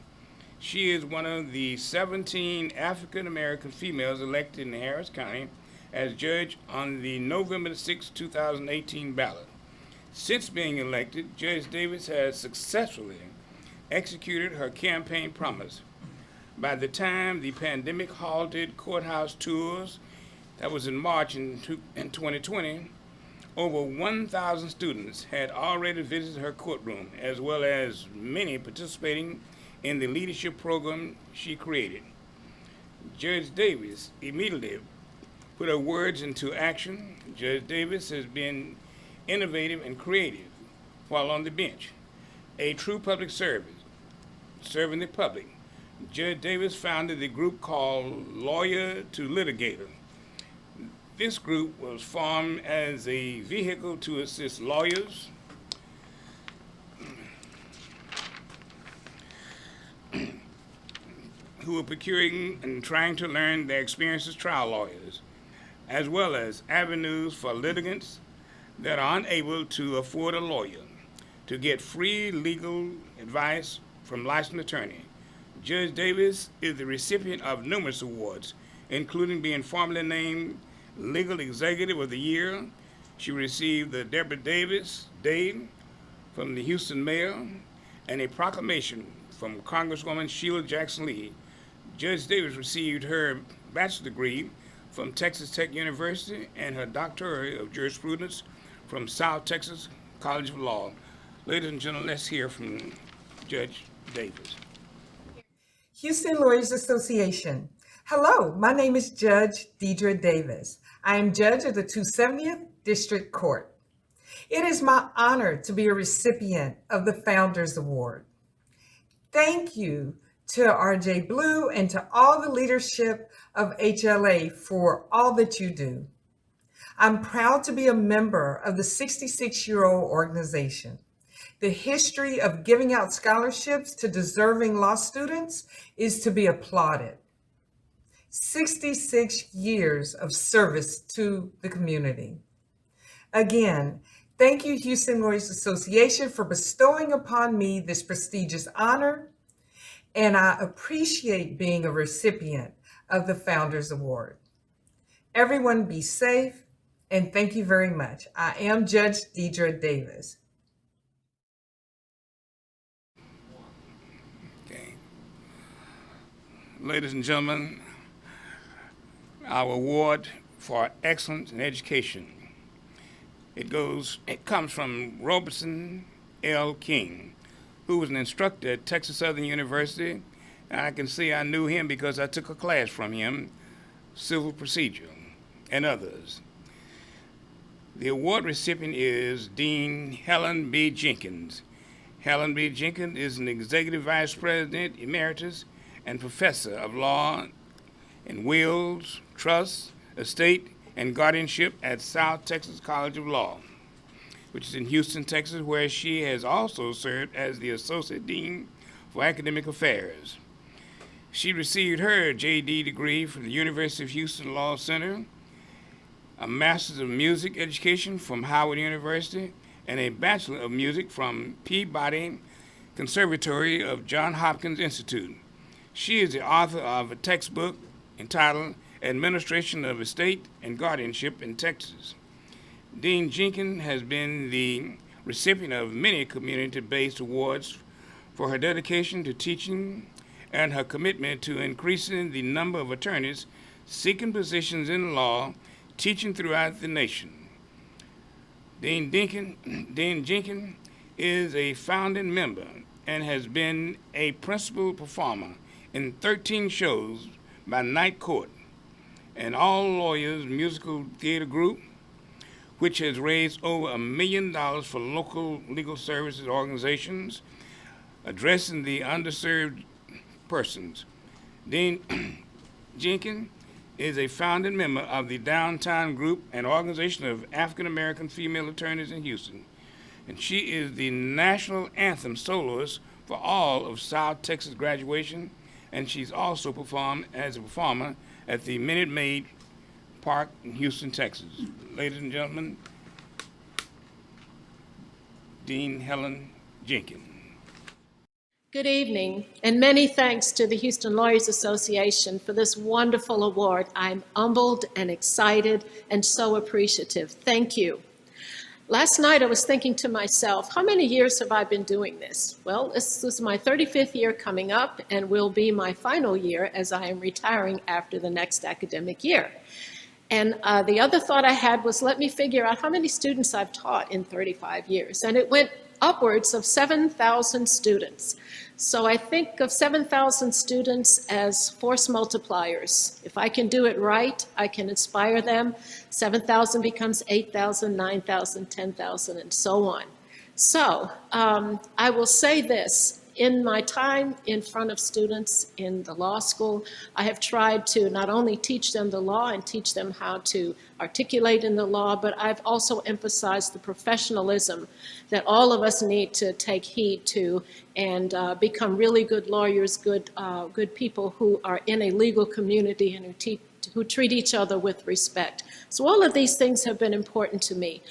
She is one of the 17 African American females elected in Harris County as judge on the November 6, 2018 ballot. Since being elected, Judge Davis has successfully executed her campaign promise. By the time the pandemic halted courthouse tours, that was in March in 2020, over 1,000 students had already visited her courtroom, as well as many participating in the leadership program she created. Judge Davis immediately put her words into action. Judge Davis has been innovative and creative while on the bench. A true public service, serving the public. Judge Davis founded the group called Lawyer to Litigator. This group was formed as a vehicle to assist lawyers who were procuring and trying to learn their experience as trial lawyers. as well as avenues for litigants that are unable to afford a lawyer to get free legal advice from licensed attorney. Judge Davis is the recipient of numerous awards, including being formally named Legal Executive of the Year. She received the Deborah Davis Dade from the Houston Mayor and a proclamation from Congresswoman Sheila Jackson Lee. Judge Davis received her bachelor's degree from Texas Tech University and her doctorate of jurisprudence from South Texas College of Law. Ladies and gentlemen, let's hear from Judge Davis. Houston Lawyers Association. Hello, my name is Judge Deidre Davis. I am judge of the 270th District Court. It is my honor to be a recipient of the Founders Award. Thank you to RJ Blue and to all the leadership of HLA for all that you do. I'm proud to be a member of the 66-year-old organization. The history of giving out scholarships to deserving law students is to be applauded. 66 years of service to the community. Again, thank you, Houston Lawyers Association, for bestowing upon me this prestigious honor, and I appreciate being a recipient of the Founders Award. Everyone be safe, and thank you very much. I am Judge Deidre Davis. Ladies and gentlemen, our award for excellence in education. It comes from Robertson L. King, who was an instructor at Texas Southern University. And I can say I knew him because I took a class from him, Civil Procedure, and others. The award recipient is Dean Helen B. Jenkins. Helen B. Jenkins is an Executive Vice President Emeritus and Professor of Law in Wills, Trust, Estate, and Guardianship at South Texas College of Law, which is in Houston, Texas, where she has also served as the Associate Dean for Academic Affairs. She received her JD degree from the University of Houston Law Center, a Master's of Music Education from Howard University, and a Bachelor of Music from Peabody Conservatory of Johns Hopkins Institute. She is the author of a textbook entitled Administration of Estate and Guardianship in Texas. Dean Jenkins has been the recipient of many community-based awards for her dedication to teaching and her commitment to increasing the number of attorneys seeking positions in law, teaching throughout the nation. Dean Jenkins is a founding member and has been a principal performer in 13 shows by Night Court, an All Lawyers musical theater group, which has raised over $1 million for local legal services organizations addressing the underserved persons. Dean Jenkins is a founding member of the Downtown Group, an organization of African American female attorneys in Houston, and she is the national anthem soloist for all of South Texas graduation, and she's also performed as a performer at the Minute Maid Park in Houston, Texas. Ladies and gentlemen, Dean Helen Jenkins. Good evening, and many thanks to the Houston Lawyers Association for this wonderful award. I'm humbled and excited and so appreciative. Thank you. Last night I was thinking to myself, how many years have I been doing this? Well, this is my 35th year coming up and will be my final year as I am retiring after the next academic year. And the other thought I had was, let me figure out how many students I've taught in 35 years. And it went upwards of 7,000 students. So I think of 7,000 students as force multipliers. If I can do it right, I can inspire them. 7,000 becomes 8,000, 9,000, 10,000, and so on. So I will say this. In my time in front of students in the law school, I have tried to not only teach them the law and teach them how to articulate in the law, but I've also emphasized the professionalism that all of us need to take heed to and become really good lawyers, good people who are in a legal community and who who treat each other with respect. So all of these things have been important to me.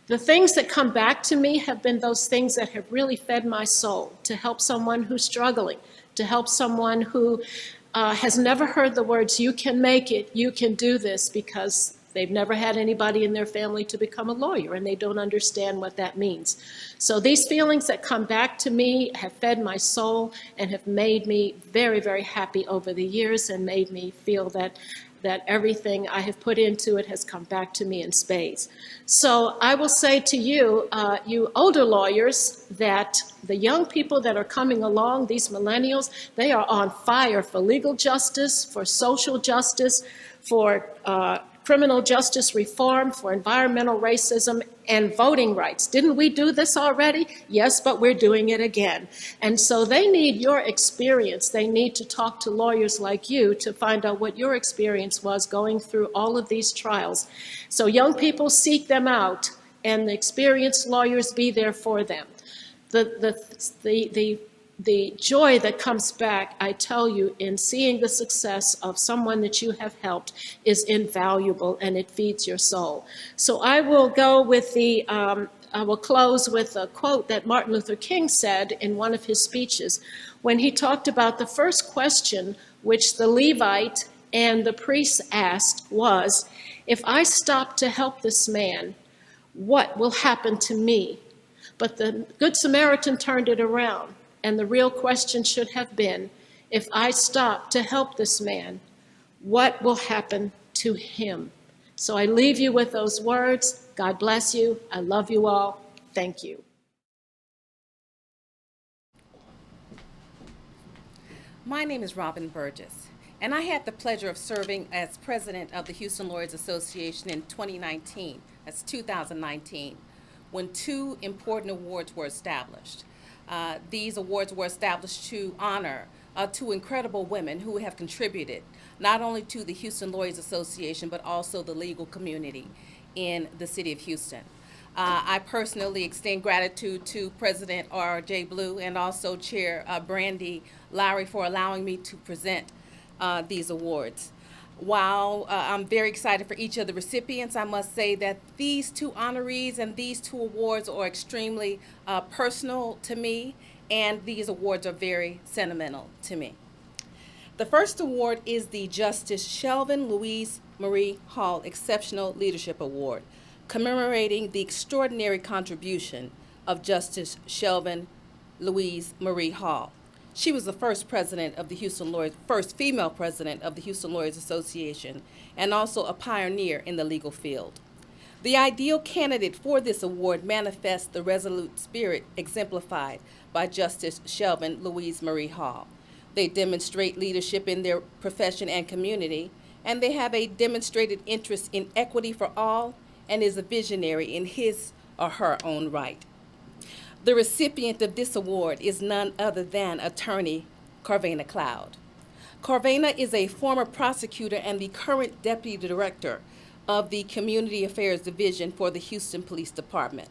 The things that come back to me have been those things that have really fed my soul, to help someone who's struggling, to help someone who has never heard the words, you can make it, you can do this, because they've never had anybody in their family to become a lawyer, and they don't understand what that means. So these feelings that come back to me have fed my soul and have made me very, very happy over the years, and made me feel that everything I have put into it has come back to me in spades. So I will say to you, you older lawyers, that the young people that are coming along, these millennials, they are on fire for legal justice, for social justice, for criminal justice reform, for environmental racism, and voting rights. Didn't we do this already? Yes, but we're doing it again. And so they need your experience. They need to talk to lawyers like you to find out what your experience was going through all of these trials. So young people, seek them out, and the experienced lawyers, be there for them. The joy that comes back, I tell you, in seeing the success of someone that you have helped is invaluable, and it feeds your soul. So I will go with I will close with a quote that Martin Luther King said in one of his speeches when he talked about the first question which the Levite and the priest asked was, if I stop to help this man, what will happen to me? But the Good Samaritan turned it around. And the real question should have been, if I stop to help this man, what will happen to him? So I leave you with those words. God bless you. I love you all. Thank you. My name is Robin Burgess, and I had the pleasure of serving as president of the Houston Lawyers Association in 2019, that's 2019, when two important awards were established. These awards were established to honor two incredible women who have contributed not only to the Houston Lawyers Association, but also the legal community in the city of Houston. I personally extend gratitude to President R.J. Blue and also Chair Brandy Lowry for allowing me to present these awards. While I'm very excited for each of the recipients, I must say that these two honorees and these two awards are extremely personal to me, and these awards are very sentimental to me. The first award is the Justice Shelvin Louise Marie Hall Exceptional Leadership Award, commemorating the extraordinary contribution of Justice Shelvin Louise Marie Hall. She was the first president of the Houston Lawyers, first female president of the Houston Lawyers Association, and also a pioneer in the legal field. The ideal candidate for this award manifests the resolute spirit exemplified by Justice Shelvin Louise Marie Hall. They demonstrate leadership in their profession and community, and they have a demonstrated interest in equity for all and is a visionary in his or her own right. The recipient of this award is none other than attorney Carvana Cloud. Carvana is a former prosecutor and the current deputy director of the Community Affairs Division for the Houston Police Department.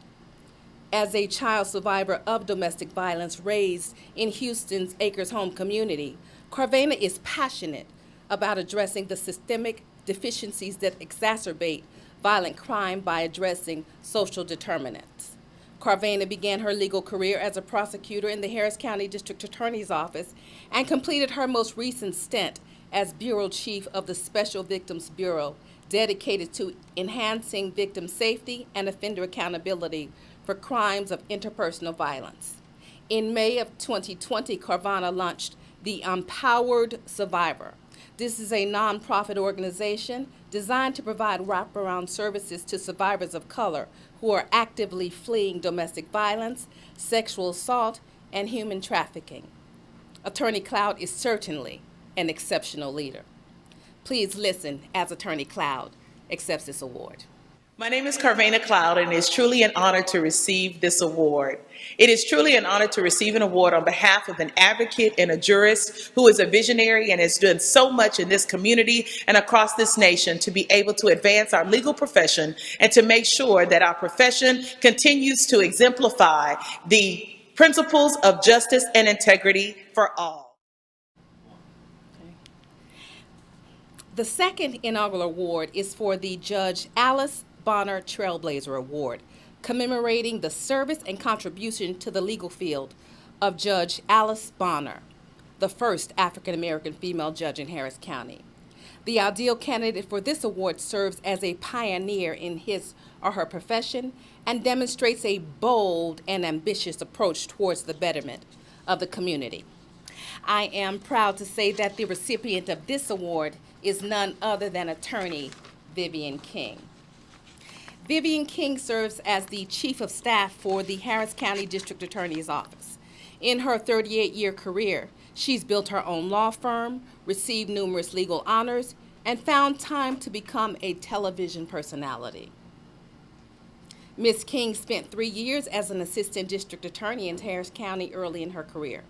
As a child survivor of domestic violence raised in Houston's Acres Home community, Carvana is passionate about addressing the systemic deficiencies that exacerbate violent crime by addressing social determinants. Carvana began her legal career as a prosecutor in the Harris County District Attorney's Office and completed her most recent stint as Bureau Chief of the Special Victims Bureau, dedicated to enhancing victim safety and offender accountability for crimes of interpersonal violence. In May of 2020, Carvana launched the Empowered Survivor. This is a nonprofit organization designed to provide wraparound services to survivors of color who are actively fleeing domestic violence, sexual assault, and human trafficking. Attorney Cloud is certainly an exceptional leader. Please listen as Attorney Cloud accepts this award. My name is Carvana Cloud, and it's truly an honor to receive this award. It is truly an honor to receive an award on behalf of an advocate and a jurist who is a visionary and has done so much in this community and across this nation to be able to advance our legal profession and to make sure that our profession continues to exemplify the principles of justice and integrity for all. The second inaugural award is for the Judge Alice Bonner Trailblazer Award, commemorating the service and contribution to the legal field of Judge Alice Bonner, the first African American female judge in Harris County. The ideal candidate for this award serves as a pioneer in his or her profession and demonstrates a bold and ambitious approach towards the betterment of the community. I am proud to say that the recipient of this award is none other than attorney Vivian King. Vivian King serves as the Chief of Staff for the Harris County District Attorney's Office. In her 38-year career, she's built her own law firm, received numerous legal honors, and found time to become a television personality. Ms. King spent 3 years as an assistant district attorney in Harris County early in her career.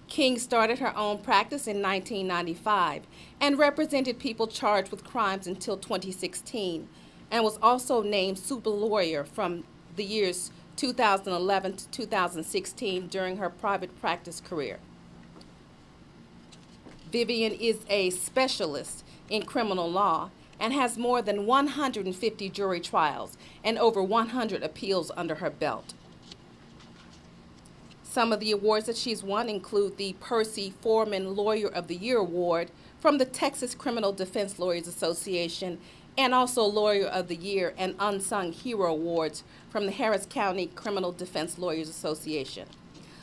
King started her own practice in 1995 and represented people charged with crimes until 2016, and was also named super lawyer from the years 2011 to 2016 during her private practice career. Vivian is a specialist in criminal law and has more than 150 jury trials and over 100 appeals under her belt. Some of the awards that she's won include the Percy Foreman Lawyer of the Year Award from the Texas Criminal Defense Lawyers Association, and also Lawyer of the Year and Unsung Hero Awards from the Harris County Criminal Defense Lawyers Association.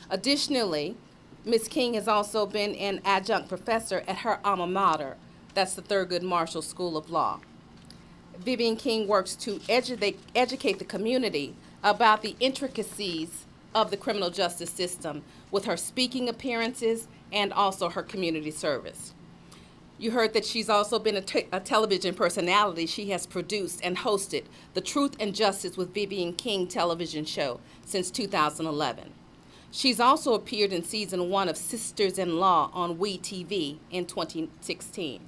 Additionally, Ms. King has also been an adjunct professor at her alma mater, that's the Thurgood Marshall School of Law. Vivian King works to educate the community about the intricacies of the criminal justice system with her speaking appearances and also her community service. You heard that she's also been a television personality. She has produced and hosted the Truth and Justice with Vivian King television show since 2011. She's also appeared in season 1 of Sisters in Law on WeTV in 2016.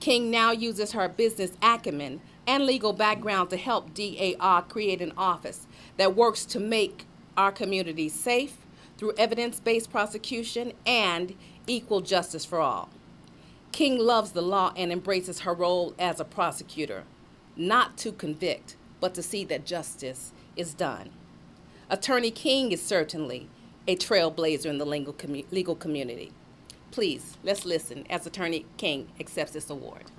King now uses her business acumen and legal background to help DAR create an office that works to make our community safe through evidence-based prosecution and equal justice for all. King loves the law and embraces her role as a prosecutor, not to convict, but to see that justice is done. Attorney King is certainly a trailblazer in the legal community. Please, let's listen as Attorney King accepts this award.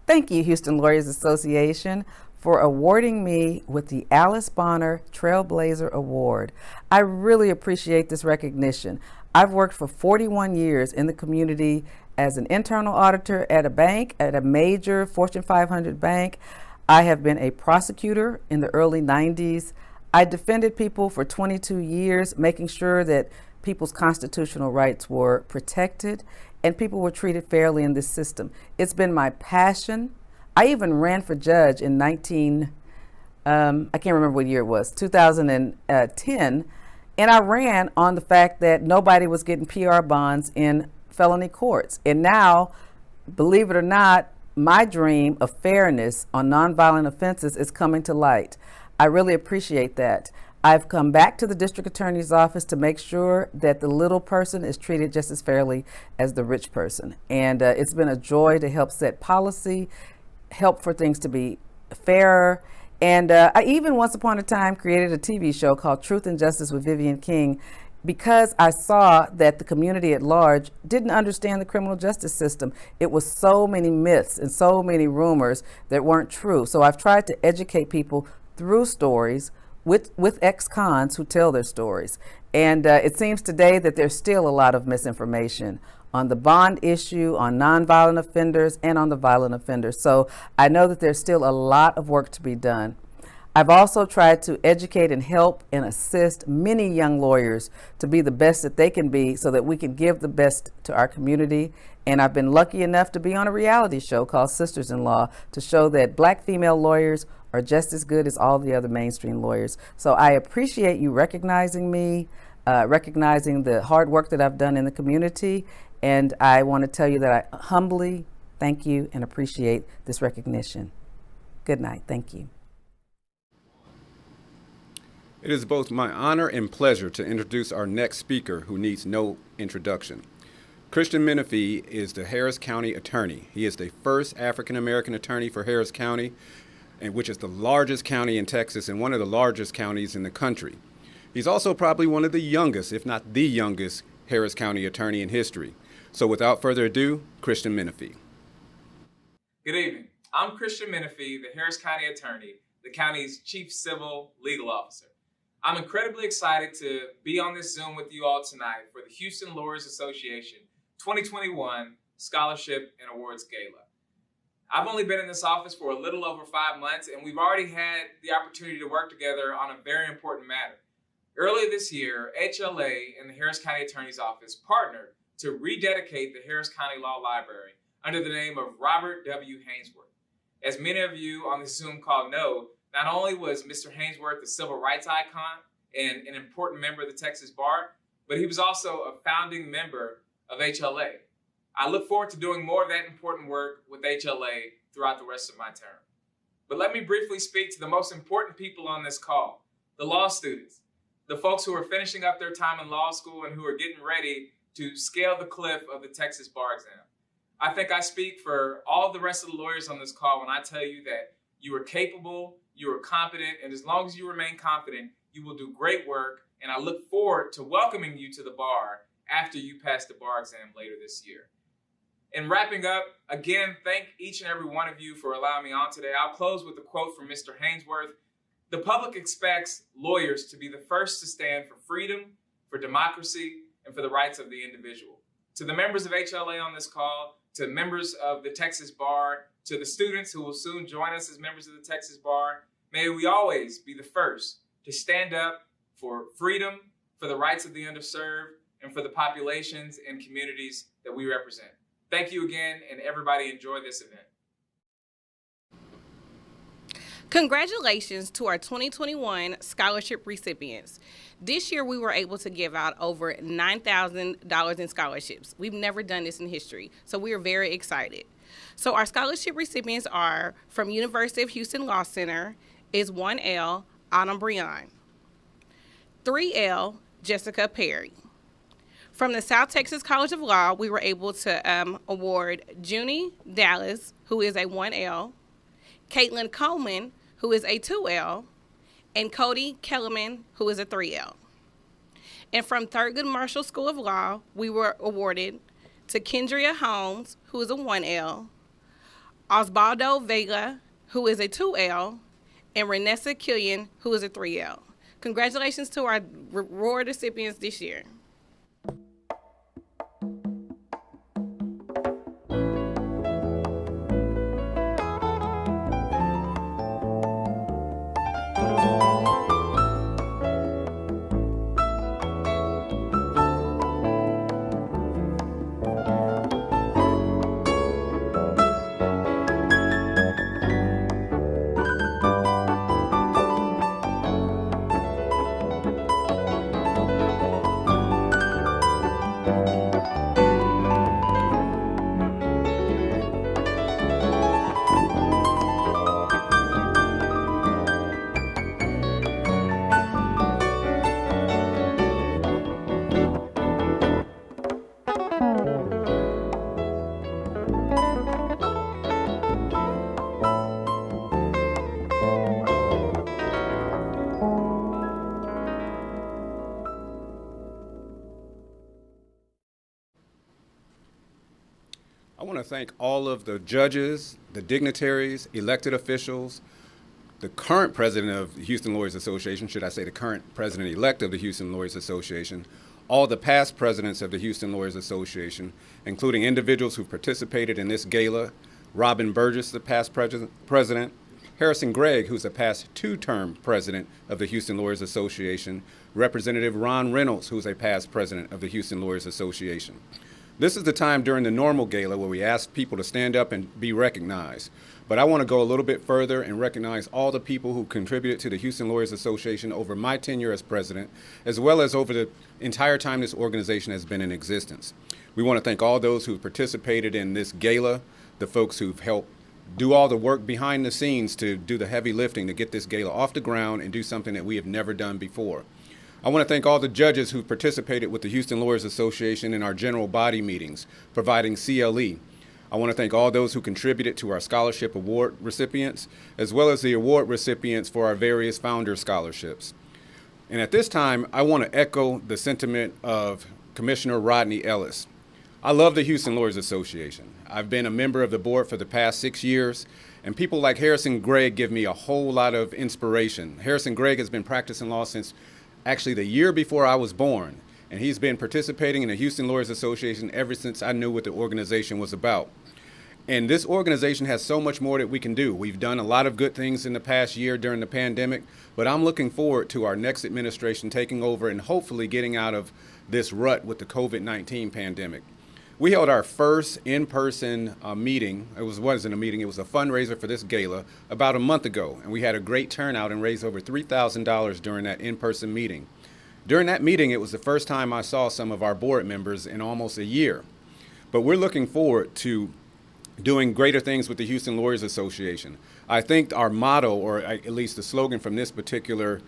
Thank you, Houston Lawyers Association, for awarding me with the Alice Bonner Trailblazer Award. I really appreciate this recognition. I've worked for 41 years in the community as an internal auditor at a bank, at a major Fortune 500 bank. I have been a prosecutor in the early 90s. I defended people for 22 years, making sure that people's constitutional rights were protected and people were treated fairly in this system. It's been my passion. I even ran for judge in I can't remember what year it was, 2010, and I ran on the fact that nobody was getting PR bonds in felony courts. And now, believe it or not, my dream of fairness on nonviolent offenses is coming to light. I really appreciate that. I've come back to the district attorney's office to make sure that the little person is treated just as fairly as the rich person. And it's been a joy to help set policy, help for things to be fairer. And I even once upon a time created a TV show called Truth and Justice with Vivian King, because I saw that the community at large didn't understand the criminal justice system. It was so many myths and so many rumors that weren't true. So I've tried to educate people through stories with ex-cons who tell their stories. And it seems today that there's still a lot of misinformation on the bond issue, on nonviolent offenders, and on the violent offenders. So I know that there's still a lot of work to be done. I've also tried to educate and help and assist many young lawyers to be the best that they can be so that we can give the best to our community. And I've been lucky enough to be on a reality show called Sisters in Law to show that Black female lawyers are just as good as all the other mainstream lawyers. So I appreciate you recognizing me, recognizing the hard work that I've done in the community. And I want to tell you that I humbly thank you and appreciate this recognition. Good night. Thank you. It is both my honor and pleasure to introduce our next speaker, who needs no introduction. Christian Menifee is the Harris County Attorney. He is the first African-American attorney for Harris County, and which is the largest county in Texas and one of the largest counties in the country. He's also probably one of the youngest, if not the youngest, Harris County attorney in history. So without further ado, Christian Menifee. Good evening. I'm Christian Menifee, the Harris County Attorney, the county's Chief Civil Legal Officer. I'm incredibly excited to be on this Zoom with you all tonight for the Houston Lawyers Association 2021 Scholarship and Awards Gala. I've only been in this office for a little over 5 months, and we've already had the opportunity to work together on a very important matter. Earlier this year, HLA and the Harris County Attorney's Office partnered to rededicate the Harris County Law Library under the name of Robert W. Hainsworth. As many of you on this Zoom call know, not only was Mr. Hainsworth a civil rights icon and an important member of the Texas Bar, but he was also a founding member of HLA. I look forward to doing more of that important work with HLA throughout the rest of my term. But let me briefly speak to the most important people on this call, the law students, the folks who are finishing up their time in law school and who are getting ready to scale the cliff of the Texas bar exam. I think I speak for all the rest of the lawyers on this call when I tell you that you are capable, you are competent, and as long as you remain confident, you will do great work, and I look forward to welcoming you to the bar after you pass the bar exam later this year. In wrapping up, again, thank each and every one of you for allowing me on today. I'll close with a quote from Mr. Hainsworth. The public expects lawyers to be the first to stand for freedom, for democracy, and for the rights of the individual. To the members of HLA on this call, to members of the Texas Bar, to the students who will soon join us as members of the Texas Bar, may we always be the first to stand up for freedom, for the rights of the underserved, and for the populations and communities that we represent. Thank you again, and everybody enjoy this event. Congratulations to our 2021 scholarship recipients. This year we were able to give out over $9,000 in scholarships. We've never done this in history, so we are very excited. So our scholarship recipients are from University of Houston Law Center is 1L, Autumn Breon. 3L, Jessica Perry. From the South Texas College of Law, we were able to award Junie Dallas, who is a 1L, Caitlin Coleman, who is a 2L, and Cody Kellerman, who is a 3L. And from Thurgood Marshall School of Law, we were awarded to Kendria Holmes, who is a 1L, Osvaldo Vega, who is a 2L, and Renessa Killian, who is a 3L. Congratulations to our reward recipients this year. I want to thank all of the judges, the dignitaries, elected officials, the current president of the Houston Lawyers Association, should I say the current president-elect of the Houston Lawyers Association, all the past presidents of the Houston Lawyers Association, including individuals who participated in this gala, Robin Burgess, the past president, Harrison Gregg, who's the past two-term president of the Houston Lawyers Association, Representative Ron Reynolds, who's a past president of the Houston Lawyers Association. This is the time during the normal gala where we ask people to stand up and be recognized. But I want to go a little bit further and recognize all the people who contributed to the Houston Lawyers Association over my tenure as president, as well as over the entire time this organization has been in existence. We want to thank all those who participated in this gala, the folks who've helped do all the work behind the scenes to do the heavy lifting to get this gala off the ground and do something that we have never done before. I want to thank all the judges who participated with the Houston Lawyers Association in our general body meetings, providing CLE. I want to thank all those who contributed to our scholarship award recipients, as well as the award recipients for our various founder scholarships. And at this time, I want to echo the sentiment of Commissioner Rodney Ellis. I love the Houston Lawyers Association. I've been a member of the board for the past 6 years, and people like Harrison Gregg give me a whole lot of inspiration. Harrison Gregg has been practicing law since actually the year before I was born, and he's been participating in the Houston Lawyers Association ever since I knew what the organization was about. And this organization has so much more that we can do. We've done a lot of good things in the past year during the pandemic, but I'm looking forward to our next administration taking over and hopefully getting out of this rut with the COVID-19 pandemic. We held our first in-person meeting. It wasn't a meeting, it was a fundraiser for this gala about a month ago, and we had a great turnout and raised over $3,000 during that in-person meeting. During that meeting, it was the first time I saw some of our board members in almost a year. But we're looking forward to doing greater things with the Houston Lawyers Association. I think our motto, or at least the slogan from this particular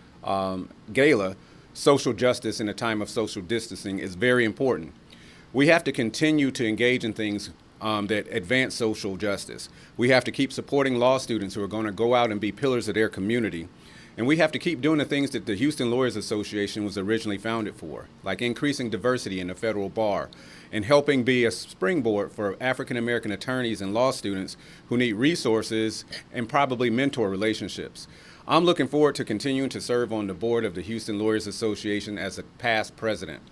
gala, social justice in a time of social distancing, is very important. We have to continue to engage in things that advance social justice. We have to keep supporting law students who are going to go out and be pillars of their community. And we have to keep doing the things that the Houston Lawyers Association was originally founded for, like increasing diversity in the federal bar and helping be a springboard for African American attorneys and law students who need resources and probably mentor relationships. I'm looking forward to continuing to serve on the board of the Houston Lawyers Association as a past president.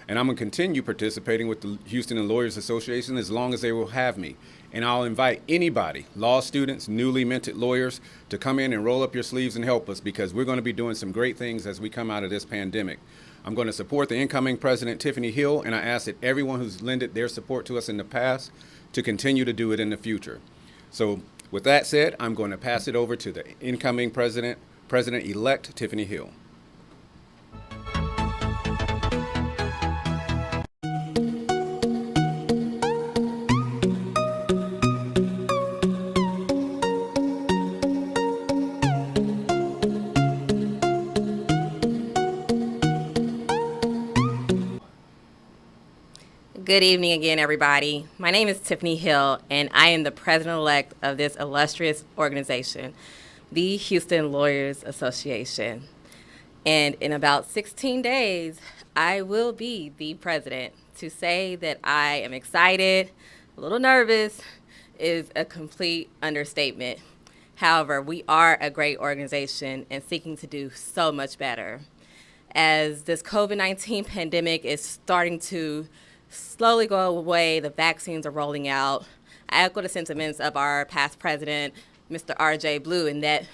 And I'm going to continue participating with the Houston Lawyers Association as long as they will have me. And I'll invite anybody, law students, newly minted lawyers, to come in and roll up your sleeves and help us, because we're going to be doing some great things as we come out of this pandemic. I'm going to support the incoming President Tiffany Hill, and I ask that everyone who's lended their support to us in the past to continue to do it in the future. So with that said, I'm going to pass it over to the incoming President-elect Tiffany Hill. Good evening again, everybody. My name is Tiffany Hill, and I am the president-elect of this illustrious organization, the Houston Lawyers Association. And in about 16 days, I will be the president. To say that I am excited, a little nervous, is a complete understatement. However, we are a great organization and seeking to do so much better. As this COVID-19 pandemic is starting to slowly go away, the vaccines are rolling out, I echo the sentiments of our past president, Mr. RJ Blue, in that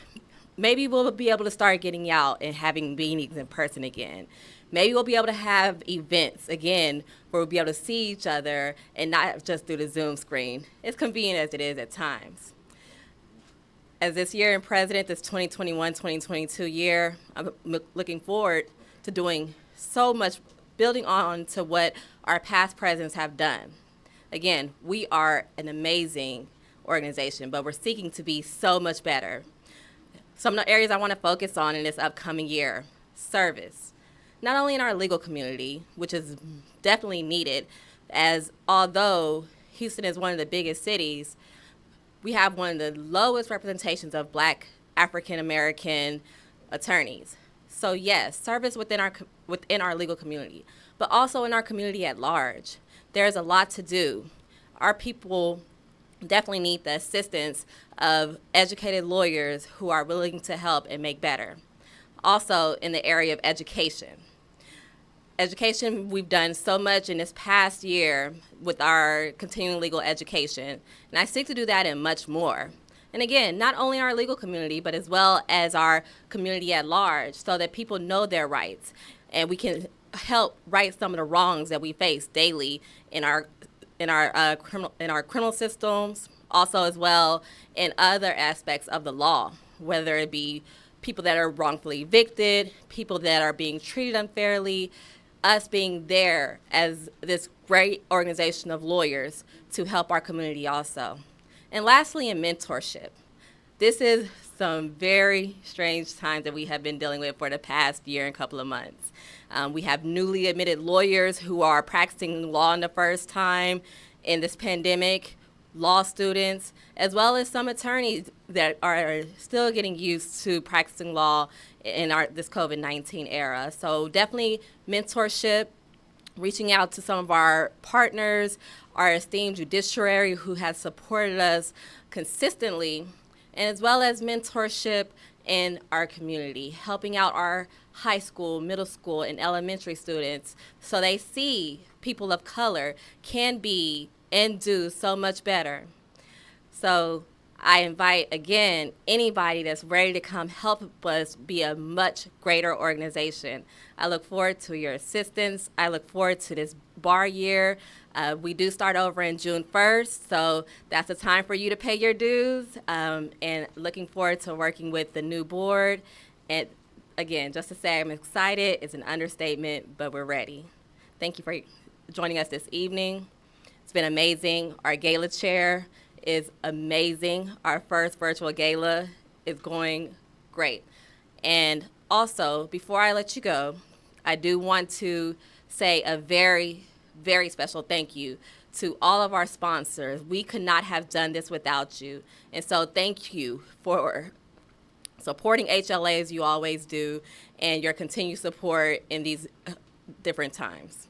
maybe we'll be able to start getting out and having meetings in person again. Maybe we'll be able to have events again where we'll be able to see each other and not just through the Zoom screen, as convenient as it is at times. As this year in president, this 2021-2022 year, I'm looking forward to doing so much, building on to what our past presidents have done. Again, we are an amazing organization, but we're seeking to be so much better. Some of the areas I want to focus on in this upcoming year: service, not only in our legal community, which is definitely needed, as although Houston is one of the biggest cities, we have one of the lowest representations of Black African American attorneys. So yes, service within our legal community, but also in our community at large. There's a lot to do. Our people definitely need the assistance of educated lawyers who are willing to help and make better. Also in the area of education. Education, we've done so much in this past year with our continuing legal education, and I seek to do that and much more. And again, not only in our legal community, but as well as our community at large, so that people know their rights and we can help right some of the wrongs that we face daily in our criminal systems, also as well in other aspects of the law, whether it be people that are wrongfully evicted, people that are being treated unfairly, us being there as this great organization of lawyers to help our community also. And lastly, in mentorship. This is some very strange times that we have been dealing with for the past year and couple of months. We have newly admitted lawyers who are practicing law in the first time in this pandemic, law students, as well as some attorneys that are still getting used to practicing law in this COVID-19 era. So definitely mentorship, reaching out to some of our partners, our esteemed judiciary who has supported us consistently, and as well as mentorship in our community, helping out our high school, middle school, and elementary students so they see people of color can be and do so much better. So I invite, again, anybody that's ready to come help us be a much greater organization. I look forward to your assistance. I look forward to this bar year. We do start over in June 1st, so that's the time for you to pay your dues, and looking forward to working with the new board. And again, just to say I'm excited, it's an understatement, but we're ready. Thank you for joining us this evening. It's been amazing. Our gala chair is amazing. Our first virtual gala is going great. And also, before I let you go, I do want to say a very, very special thank you to all of our sponsors. We could not have done this without you. And so thank you for supporting HLA as you always do, and your continued support in these different times.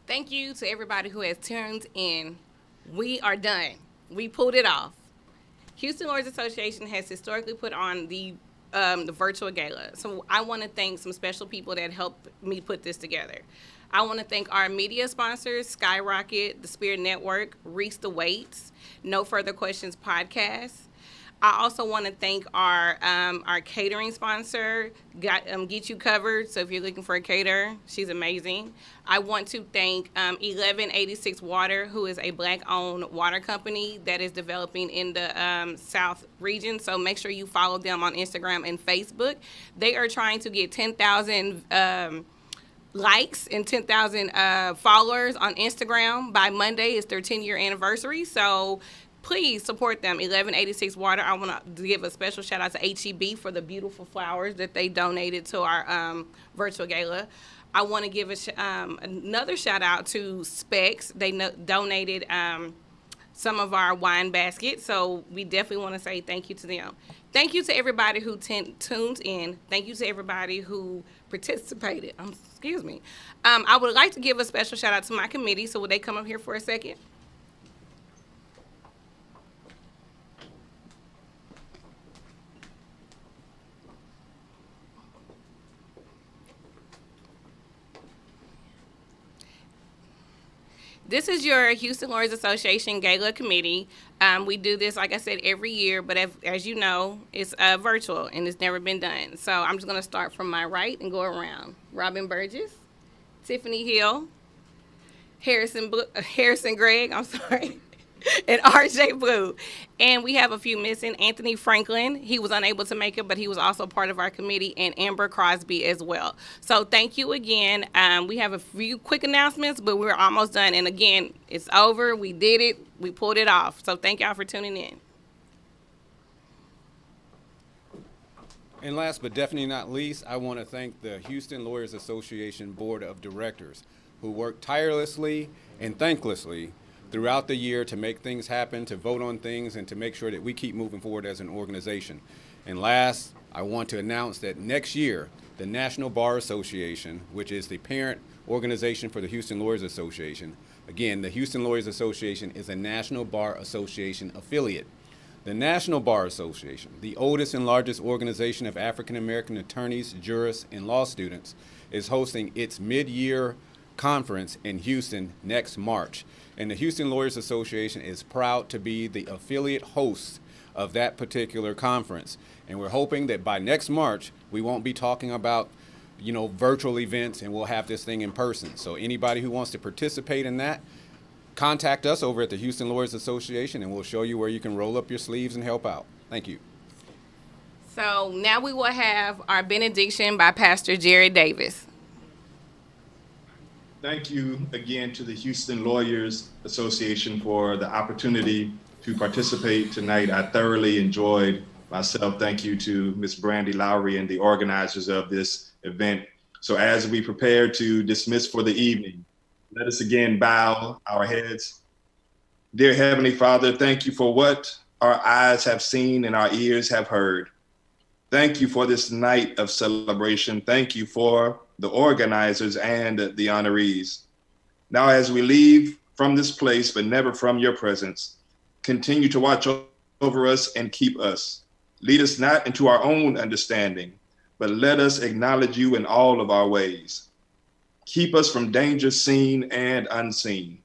Thank you to everybody who has tuned in. We are done. We pulled it off. Houston Lawyers Association has historically put on the virtual gala. So I want to thank some special people that helped me put this together. I want to thank our media sponsors, Skyrocket, The Spirit Network, Reese the Waits, No Further Questions podcast. I also want to thank our catering sponsor, Get You Covered. So if you're looking for a caterer, she's amazing. I want to thank 1186 Water, who is a Black-owned water company that is developing in the South region. So make sure you follow them on Instagram and Facebook. They are trying to get 10,000 likes and 10,000 followers on Instagram by Monday. It's their 10-year anniversary. So please support them, 1186 Water. I want to give a special shout out to HEB for the beautiful flowers that they donated to our virtual gala. I want to give another shout out to Specs. They donated some of our wine baskets, so we definitely want to say thank you to them. Thank you to everybody who tuned in. Thank you to everybody who participated. Excuse me. I would like to give a special shout out to my committee, so would they come up here for a second? This is your Houston Lawyers Association Gala Committee. We do this, like I said, every year, but as you know, it's virtual and it's never been done. So I'm just going to start from my right and go around. Robin Burgess, Tiffany Hill, Harrison Gregg, I'm sorry, and RJ Blue. And we have a few missing. Anthony Franklin, he was unable to make it, but he was also part of our committee, and Amber Crosby as well. So thank you again. We have a few quick announcements, but we're almost done. And again, it's over. We did it. We pulled it off. So thank y'all for tuning in. And last but definitely not least, I want to thank the Houston Lawyers Association Board of Directors, who worked tirelessly and thanklessly throughout the year to make things happen, to vote on things, and to make sure that we keep moving forward as an organization. And last, I want to announce that next year, the National Bar Association, which is the parent organization for the Houston Lawyers Association, again, the Houston Lawyers Association is a National Bar Association affiliate. The National Bar Association, the oldest and largest organization of African American attorneys, jurists, and law students, is hosting its mid-year conference in Houston next March. And the Houston Lawyers Association is proud to be the affiliate host of that particular conference. And we're hoping that by next March, we won't be talking about, virtual events, and we'll have this thing in person. So anybody who wants to participate in that, contact us over at the Houston Lawyers Association, and we'll show you where you can roll up your sleeves and help out. Thank you. So now we will have our benediction by Pastor Jared Davis. Thank you again to the Houston Lawyers Association for the opportunity to participate tonight. I thoroughly enjoyed myself. Thank you to Ms. Brandy Lowry and the organizers of this event. So as we prepare to dismiss for the evening, let us again bow our heads. Dear Heavenly Father, thank you for what our eyes have seen and our ears have heard. Thank you for this night of celebration. Thank you for the organizers and the honorees. Now, as we leave from this place, but never from your presence, continue to watch over us and keep us. Lead us not into our own understanding, but let us acknowledge you in all of our ways. Keep us from danger seen and unseen.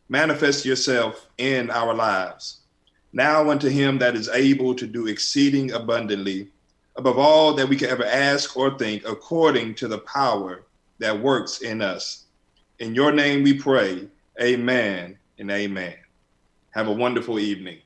Manifest yourself in our lives. Now unto him that is able to do exceeding abundantly, above all that we could ever ask or think, according to the power that works in us. In your name we pray, amen and amen. Have a wonderful evening.